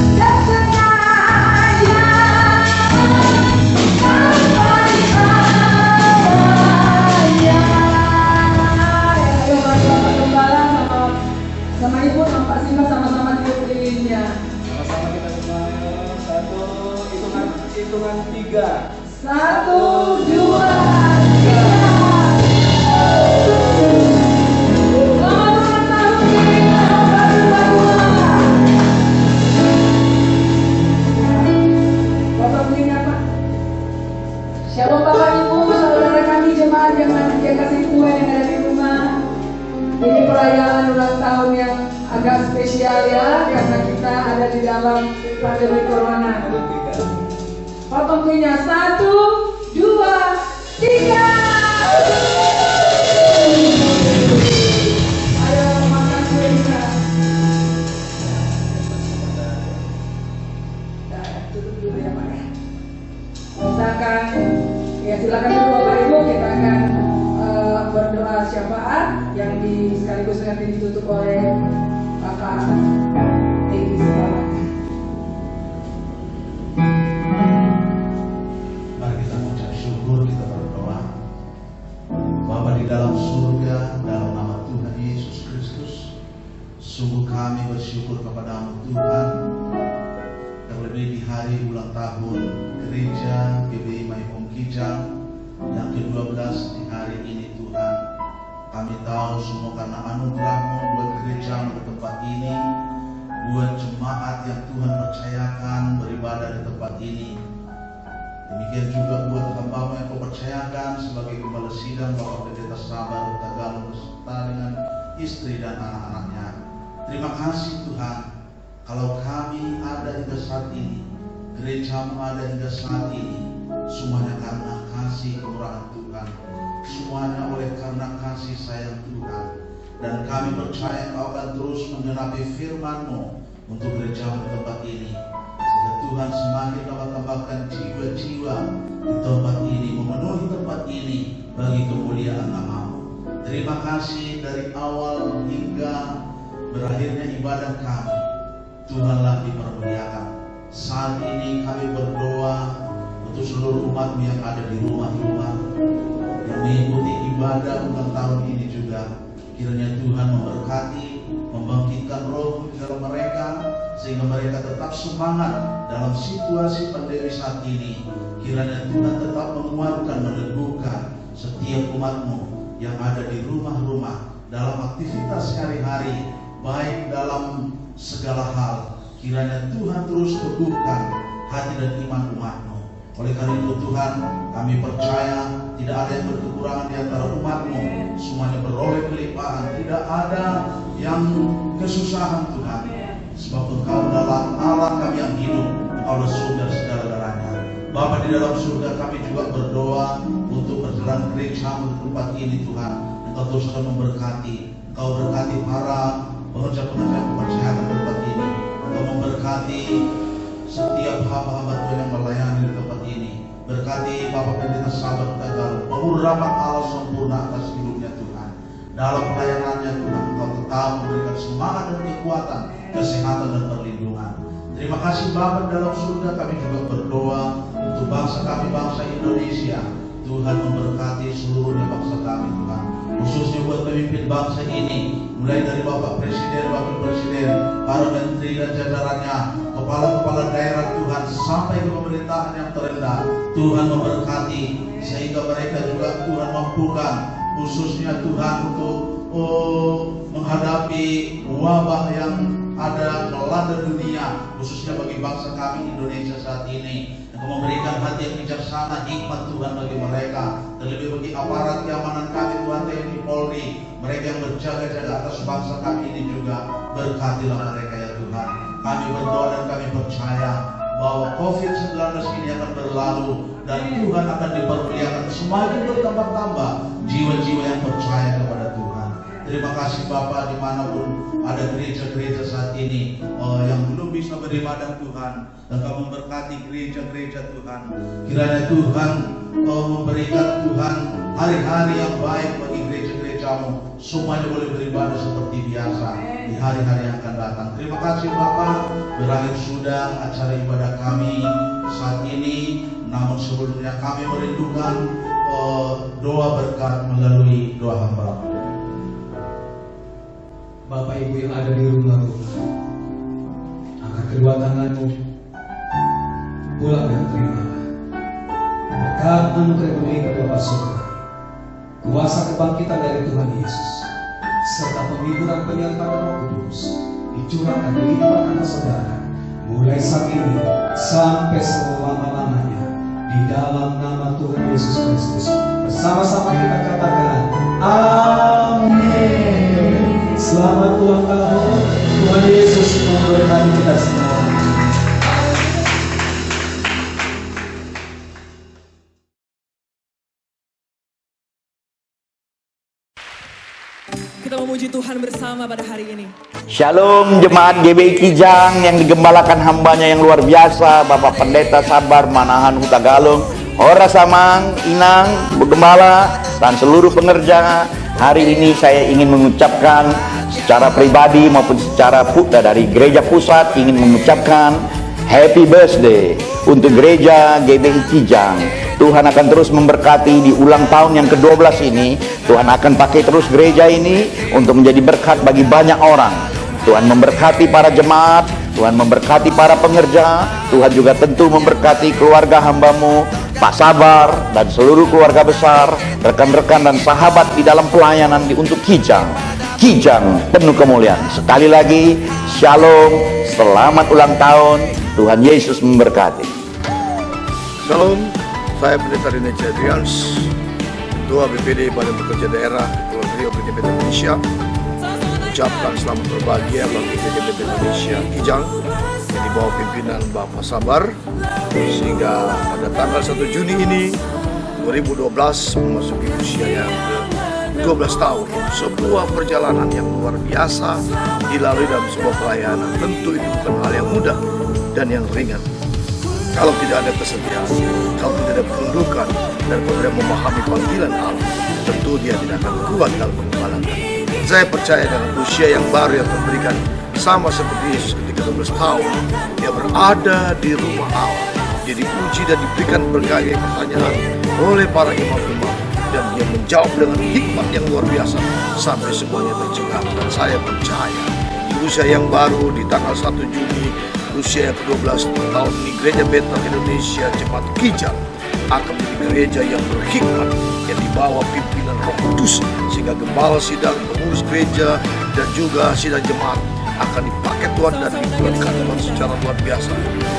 kita senang, kita nanti yang kehormatan dan sama Ibu sama Pak Sima sama-sama tiup lilinnya. Sama-sama kita semuanya. Satu, hitungan 3. 1, 2, 3. Selamat ulang tahun kita, baru-baru. Bapak belinya Pak. Shalom Bapak Ibu, saudara kami jemaat yang kasih kue yang ada di rumah. Ini perayaan ulang tahun yang agak spesial ya, karena kita ada di dalam pandemi corona. Potong kuenya 1, 2, 3. Ayo makan kue kita. Nah, tutup dulu ya Pak ya. Silakan, ya silakan dulu Bapak Ibu, kita akan berdoa syafaat yang sekaligus nanti ditutup oleh Bapak Edi Selamat. Mari kita mengucap syukur, kita berdoa. Bapa di dalam surga, dalam nama Tuhan Yesus Kristus, sungguh kami bersyukur kepadamu Tuhan, terlebih di hari ulang tahun gereja GBI My Home Kijang yang ke-12 di hari ini Tuhan. Kami tahu semua karena anugerah-Mu buat gereja di tempat ini, buat jemaat yang Tuhan percayakan beribadah di tempat ini. Demikian juga buat hamba-Mu yang Kau percayakan sebagai gembala sidang Bapak Pendeta Sabar Tagalog beserta dengan istri dan anak-anaknya. Terima kasih Tuhan, kalau kami ada hingga saat ini, gereja-Mu ada hingga saat ini, semuanya karena kasih kemurahan Tuhan, semuanya oleh karena kasih sayang Tuhan. dan kami percaya Engkau akan terus menggenapi firman-Mu untuk gereja-Mu di tempat ini. Sehingga Tuhan semakin dapat tambahkan jiwa-jiwa di tempat ini, memenuhi tempat ini bagi kemuliaan nama-Mu. Terima kasih dari awal hingga berakhirnya ibadah kami, Tuhanlah dipermuliakan. Saat ini kami berdoa untuk seluruh umat-Mu yang ada di rumah-rumah yang mengikuti ibadah ulang tahun ini juga. Kiranya Tuhan memberkati, membangkitkan roh di dalam mereka, sehingga mereka tetap semangat dalam situasi pandemi saat ini. Kiranya Tuhan tetap menguatkan, meneguhkan setiap umat-Mu yang ada di rumah-rumah dalam aktivitas sehari-hari, baik dalam segala hal. Kiranya Tuhan terus teguhkan hati dan iman umat-Mu. Oleh karena itu Tuhan, kami percaya tidak ada yang berkekurangan di antara umat-Mu. Semuanya beroleh kelimpahan, tidak ada yang kesusahan Tuhan. Sebab Engkau adalah Allah kami yang hidup, Engkau adalah sumber segala-galanya. Bapa di dalam surga, kami juga berdoa untuk perjalanan gereja-Mu di tempat ini Tuhan. Engkau terus akan memberkati, Engkau berkati para pengerja-pengerja kepercayaan tempat ini. Engkau memberkati setiap hamba-hamba Tuhan yang melayani di tempat ini. Berkati Bapak Pendeta Sahabat Tegal, pengurapan Allah sempurna atas hidupnya Tuhan. Dalam pelayanannya Tuhan, Engkau tetap memberikan semangat dan kekuatan, kesehatan dan perlindungan. Terima kasih Bapak dalam surga. Kami juga berdoa untuk bangsa kami, bangsa Indonesia. Tuhan memberkati seluruhnya bangsa kami Tuhan, khususnya buat pemimpin bangsa ini, mulai dari Bapak Presiden, Wakil Presiden, para menteri dan jajarannya, kepala-kepala daerah Tuhan, sampai ke pemerintahan yang terendah. Tuhan memberkati sehingga mereka juga Tuhan mampukan, khususnya Tuhan untuk menghadapi wabah yang ada melanda dunia, khususnya bagi bangsa kami Indonesia saat ini. Engkau memberikan hati yang bijaksana, hikmat Tuhan bagi mereka, terlebih bagi aparat keamanan kami Tuhan, TNI Polri, mereka yang berjaga-jaga atas bangsa kami ini juga. Berkatilah mereka ya Tuhan. Kami berdoa dan kami percaya bahwa COVID-19 ini akan berlalu dan Tuhan akan dipermuliakan, semakin bertambah-tambah jiwa-jiwa yang percaya kepada Tuhan. Terima kasih Bapak, dimanapun ada gereja-gereja saat ini yang belum bisa beribadah Tuhan, Engkau memberkati gereja-gereja Tuhan. Kiranya Tuhan memberikan Tuhan hari-hari yang baik bagi gereja-gereja-Mu, semuanya boleh beribadah seperti biasa di hari-hari yang akan datang. Terima kasih Bapak. Berakhir sudah acara ibadah kami saat ini, namun sebelumnya kami merindukan doa berkat melalui doa hamba. Bapak Ibu yang ada di rumah-rumah, angkat kedua tanganmu, pulang dan terimalah berkat anugerah yang meningkat Bapa surga, kuasa kebangkitan dari Tuhan Yesus, serta penghiburan penyertaan Roh Kudus dicurahkan dilipat atas saudara, mulai saat ini sampai selama-lamanya, di dalam nama Tuhan Yesus Kristus. Bersama-sama kita katakan amin. Selamat ulang tahun, Tuhan Yesus memberkati kita semua. Kita memuji Tuhan bersama pada hari ini. Shalom jemaat GBI Kijang yang digembalakan hambanya yang luar biasa, Bapak Pendeta Sabar Manahan Huta Galung, Ora Samang, Inang, Gembala, dan seluruh pengerja. Hari ini saya ingin mengucapkan secara pribadi maupun secara dari gereja pusat, ingin mengucapkan happy birthday untuk gereja GBI Kijang. Tuhan akan terus memberkati di ulang tahun yang ke-12 ini. Tuhan akan pakai terus gereja ini untuk menjadi berkat bagi banyak orang. Tuhan memberkati para jemaat, Tuhan memberkati para pengerja, Tuhan juga tentu memberkati keluarga hamba-Mu, Pak Sabar, dan seluruh keluarga besar, rekan-rekan dan sahabat di dalam pelayanan untuk Kijang. Kijang penuh kemuliaan. Sekali lagi, shalom, selamat ulang tahun, Tuhan Yesus memberkati. Shalom, saya Pendeta Rene Adrians, Ketua BPD Badan Pekerja Daerah Kepulauan Riau BPD Indonesia. Ucapkan selamat berbahagia bagi BPD Indonesia Kijang yang di bawah pimpinan Bapak Sabar, sehingga pada tanggal 1 Juni ini 2012 memasuki usia yang 12 tahun, sebuah perjalanan yang luar biasa dilalui dalam sebuah pelayanan. Tentu ini bukan hal yang mudah dan yang ringan. Kalau tidak ada kesetiaan, kalau tidak ada penundukan dan kemudian memahami panggilan Allah, tentu dia tidak akan kuat dalam mengembalakan. Saya percaya dengan usia yang baru yang diberikan, sama seperti Yesus ketika 12 tahun, dia berada di rumah Allah. Dia dipuji dan diberikan berbagai pertanyaan oleh para imam-imam, dan dia menjawab dengan hikmat yang luar biasa sampai semuanya tercengang. Dan saya percaya di usia yang baru, di tanggal 1 Juni usia yang ke-12 tahun ini, Gereja Bethel Indonesia Jemaat Kijang akan menjadi gereja yang berhikmat, yang dibawa pimpinan Roh Kudus, sehingga gembala sidang, pengurus gereja dan juga sidang jemaat akan dipakai Tuhan dan diberkati Tuhan secara luar biasa.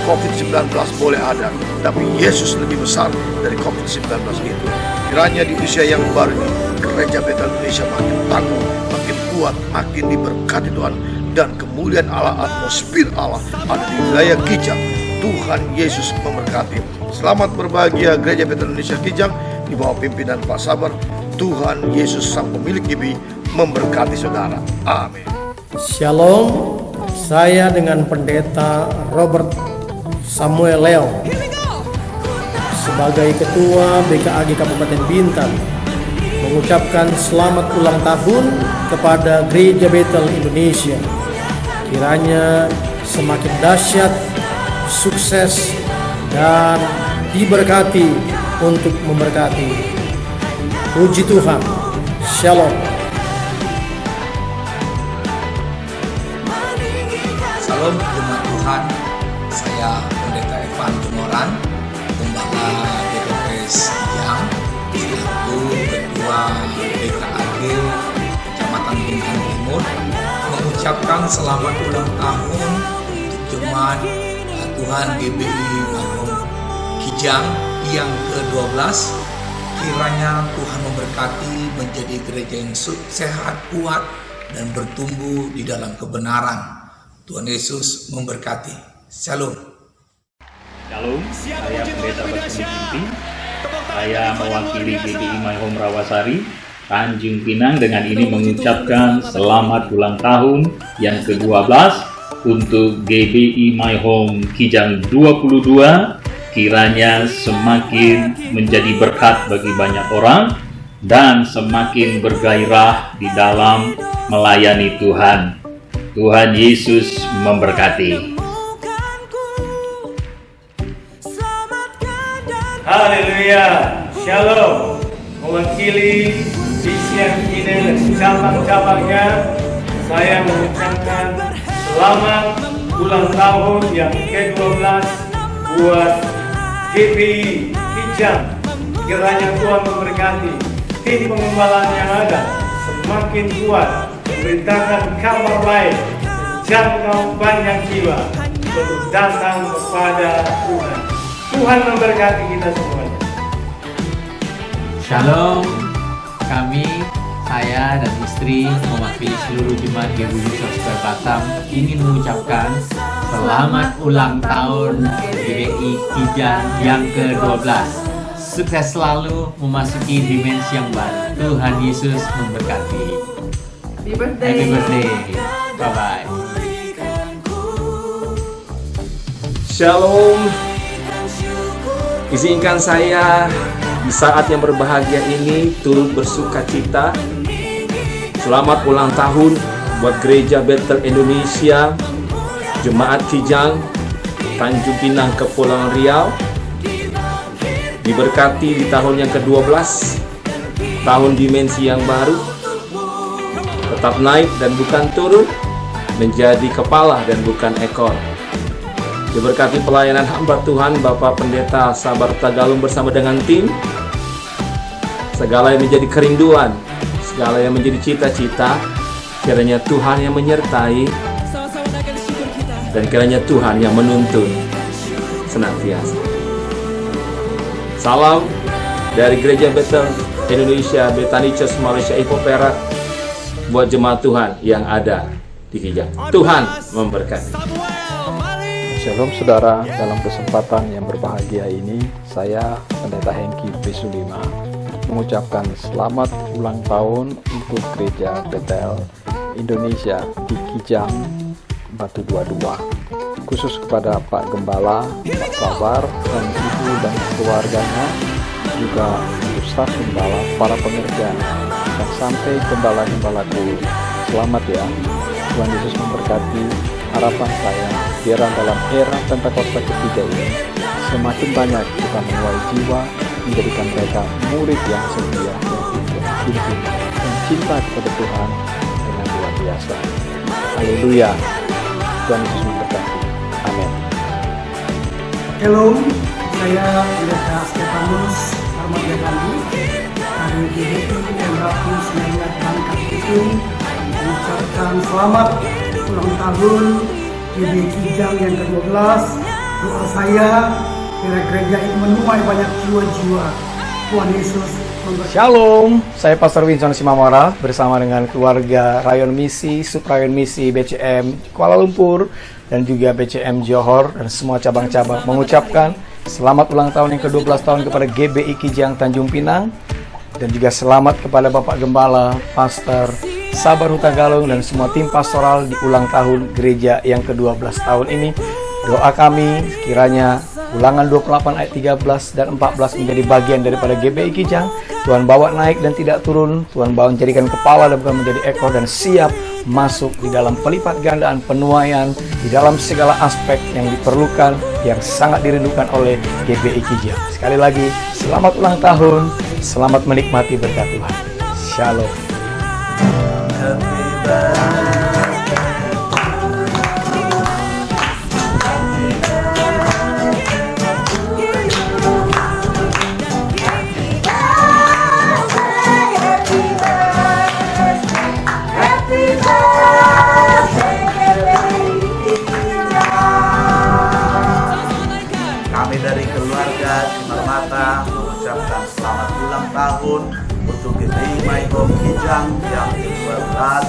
COVID-19 boleh ada, tapi Yesus lebih besar dari COVID-19 itu. Kiranya di usia yang baru ini, Gereja Bethel Indonesia makin tangguh, makin kuat, makin diberkati Tuhan, dan kemuliaan Allah, atmosfer Allah ada di wilayah Kijang. Tuhan Yesus memberkati. Selamat berbahagia Gereja Bethel Indonesia Kijang di bawah pimpinan Pak Sabar. Tuhan Yesus sang pemilik GB memberkati saudara. Amin. Shalom, saya dengan Pendeta Robert Samuel Leo sebagai Ketua BKAG Kabupaten Bintan mengucapkan selamat ulang tahun kepada Gereja Bethel Indonesia. Kiranya semakin dahsyat, sukses, dan diberkati untuk memberkati. Puji Tuhan. Shalom. Salam jemaat Tuhan, saya Pendeta Evan Jemoran, Gembala DPPS Kijang, selaku Ketua BKAG Kecamatan Bintan Timur, mengucapkan selamat ulang tahun untuk jemaat Tuhan GBI Kijang yang ke-12. Kiranya Tuhan memberkati menjadi gereja yang sehat, kuat, dan bertumbuh di dalam kebenaran. Tuhan Yesus memberkati. Shalom. Shalom, saya Pendeta Basmi Ginting. Saya mewakili GBI My Home Rawasari, Tanjung Pinang, dengan ini mengucapkan selamat ulang tahun yang ke-12 untuk GBI My Home Kijang 22. Kiranya semakin menjadi berkat bagi banyak orang dan semakin bergairah di dalam melayani Tuhan. Tuhan Yesus memberkati. Haleluya. Shalom. Mewakili di siang ini dan cabang-cabangnya, saya mengucapkan selamat ulang tahun yang ke-12 buat GBI Kijang. Kiranya Tuhan memberkati. Tim pengembalaan yang ada semakin kuat, memberitakan kabar baik, menjangkau banyak jiwa untuk datang kepada Tuhan. Tuhan memberkati kita semuanya. Shalom, saya dan istri mewakili seluruh jemaat GBI Sosper Batam ingin mengucapkan selamat ulang tahun GBI Kijang yang ke-12. Sukses selalu memasuki dimensi yang baru. Tuhan Yesus memberkati. Happy birthday. Happy birthday. Bye-bye. Shalom. Izinkan saya di saat yang berbahagia ini turut bersuka cita. Selamat ulang tahun buat Gereja Bethel Indonesia, Jemaat Kijang, Tanjung Pinang, Kepulauan Riau. Diberkati di tahun yang ke-12, tahun dimensi yang baru. Tetap naik dan bukan turun, menjadi kepala dan bukan ekor. Diberkati pelayanan hamba Tuhan Bapak Pendeta Sabar Tagalung bersama dengan tim. Segala yang menjadi kerinduan, segala yang menjadi cita-cita, kiranya Tuhan yang menyertai, dan kiranya Tuhan yang menuntun senantiasa. Salam dari Gereja Bethel Indonesia Bethany Church Malaysia Ipoh Perak buat jemaat Tuhan yang ada di Kijang. Tuhan memberkati. Shalom saudara, dalam kesempatan yang berbahagia ini saya Pendeta Hengki P. Sulima mengucapkan selamat ulang tahun untuk Gereja Betel Indonesia di Kijang, Batu 22. Khusus kepada Pak Gembala, Pak Sabar, dan Ibu dan keluarganya, juga untuk staf Gembala, para pengerja, dan sampai gembala-gembalaku. Selamat ya, Tuhan Yesus memberkati. Harapan saya, biarlah dalam era Pentakosta ketiga ini, semakin banyak kita menuai jiwa, menjadikan mereka murid yang setia, yang intim, dan cinta kepada Tuhan dengan luar biasa. Haleluya. Tuhan Yesus memberkati. Amin. Shalom, saya Pendeta Stefanus Armadegandi dari GBI dan Baptis Nayat Bangka Belitung mengucapkan selamat ulang tahun GBI Kijang yang ke-12. Doa saya kira gereja itu menuai banyak jiwa-jiwa. Tuhan Yesus memberkati. Shalom, saya Pastor Winston Simamora bersama dengan keluarga Rayon Misi, Subrayon Misi BCM Kuala Lumpur dan juga BCM Johor dan semua cabang-cabang mengucapkan selamat ulang tahun yang ke-12 tahun kepada GBI Kijang Tanjung Pinang, dan juga selamat kepada Bapak Gembala, Pastor Sabar Hutagalung, dan semua tim pastoral di ulang tahun gereja yang ke-12 tahun ini. Doa kami kiranya Ulangan 28 ayat 13 dan 14 menjadi bagian daripada GBI Kijang. Tuhan bawa naik dan tidak turun. Tuhan bawa menjadikan kepala dan bukan menjadi ekor, dan siap masuk di dalam pelipat gandaan penuaian di dalam segala aspek yang diperlukan, yang sangat dirindukan oleh GBI Kijang. Sekali lagi, selamat ulang tahun, selamat menikmati berkat Tuhan. Shalom. Dari keluarga Simarmata mengucapkan selamat ulang tahun untuk GBI My Home Kijang yang ke-12.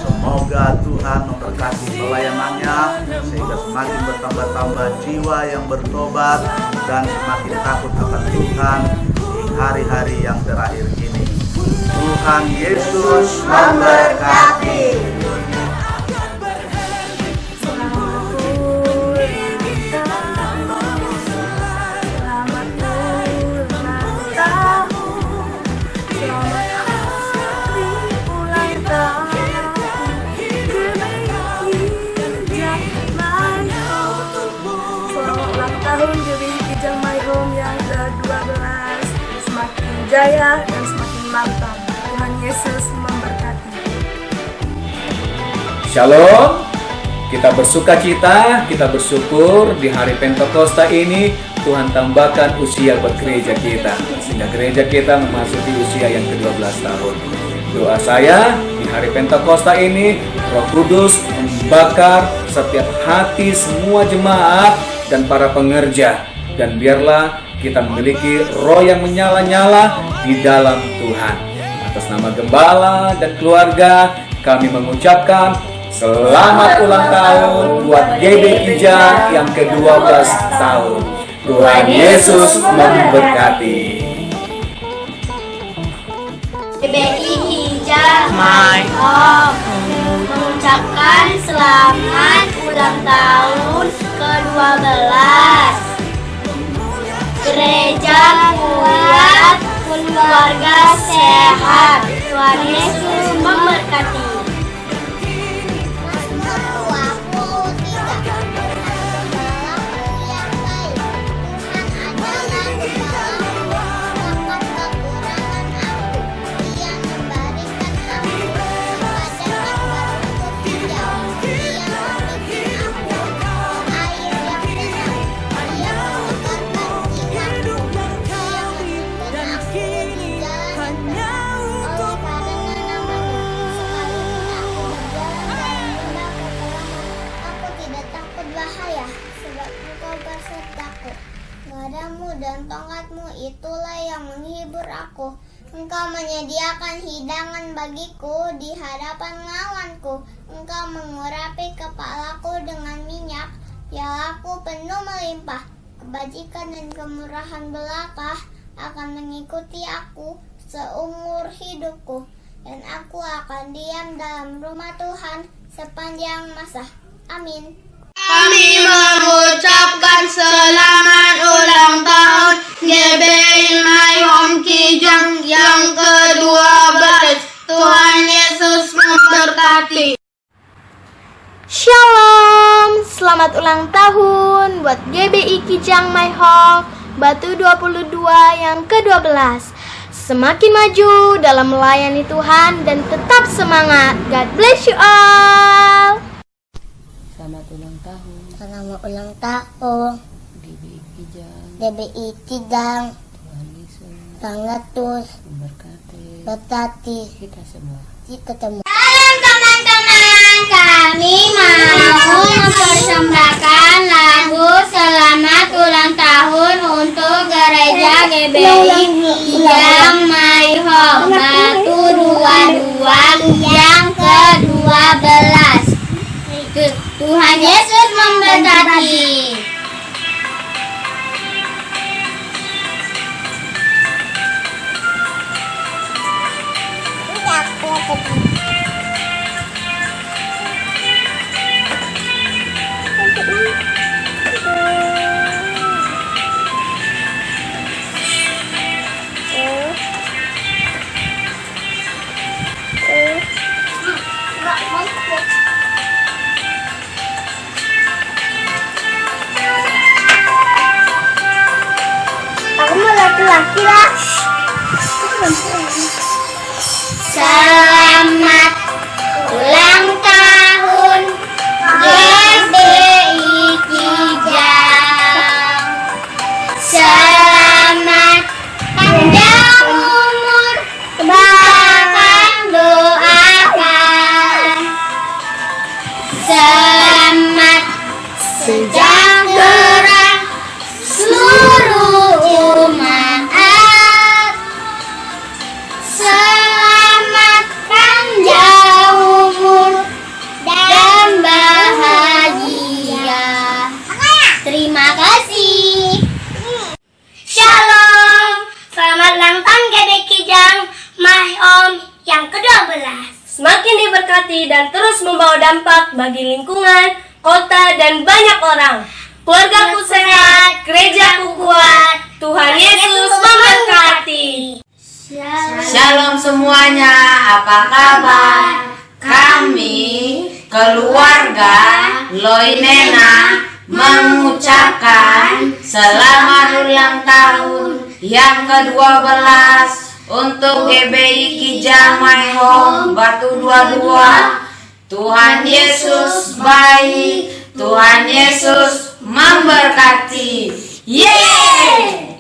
Semoga Tuhan memberkati pelayanannya sehingga semakin bertambah-tambah jiwa yang bertobat dan semakin takut akan Tuhan di hari-hari yang terakhir ini. Tuhan Yesus memberkati. Jaya dan semakin mantap. Tuhan Yesus memberkati. Shalom. Kita bersukacita, kita bersyukur di hari Pentakosta ini Tuhan tambahkan usia buat gereja kita, sehingga gereja kita memasuki usia yang ke-12 tahun. Doa saya di hari Pentakosta ini, Roh Kudus membakar setiap hati semua jemaat dan para pengerja, dan biarlah kita memiliki roh yang menyala-nyala di dalam Tuhan. Atas nama Gembala dan keluarga, kami mengucapkan selamat ulang tahun buat GBI Kijang yang ke-12 tahun. Tuhan Yesus memberkati. GBI Kijang My Home mengucapkan selamat ulang tahun ke-12. Gereja kuat, keluarga sehat. Tuhan Yesus memberkati. Dan tongkatmu itulah yang menghibur aku. Engkau menyediakan hidangan bagiku di hadapan lawanku. Engkau mengurapi kepalaku dengan minyak, pialaku penuh melimpah. Kebajikan dan kemurahan belaka akan mengikuti aku seumur hidupku, dan aku akan diam dalam rumah Tuhan sepanjang masa. Amin. Kami mengucapkan selamat ulang tahun GBI My Home Kijang yang ke-12. Tuhan Yesus memberkati. Shalom, selamat ulang tahun buat GBI Kijang My Home Batu 22 yang ke-12. Semakin maju dalam melayani Tuhan dan tetap semangat. God bless you all. Selamat ulang tahun. Selamat ulang tahun GBI Kijang. GBI Kijang. Tuhan Yesus memberkati kita semua. Salam teman-teman, kami mau mempersembahkan lagu Selamat Ulang Tahun untuk gereja GBI Kijang My Home Batu 22 yang ke-12. Tuhan Yesus memberkati. Aku mau laki-laki lah. Selamat ulang tahun GBI Kijang. Selamat panjang umur, bahkan doakan. Selamat sejahtera seluruh umat. Selamat panjang umur dan bahagia. Terima kasih. Shalom. Selamat ulang tahun GBI Kijang My Home yang ke-12. Semakin diberkati dan terus membawa dampak bagi lingkungan, kota, dan banyak orang. Keluargaku sehat, gerejaku kuat, Tuhan Yesus memberkati. Shalom semuanya, apa kabar? Kami, keluarga Loinena, mengucapkan selamat ulang tahun yang ke-12 untuk GBI Kijang My Home Batu 22. Tuhan Yesus baik, Tuhan Yesus memberkati. Yeay!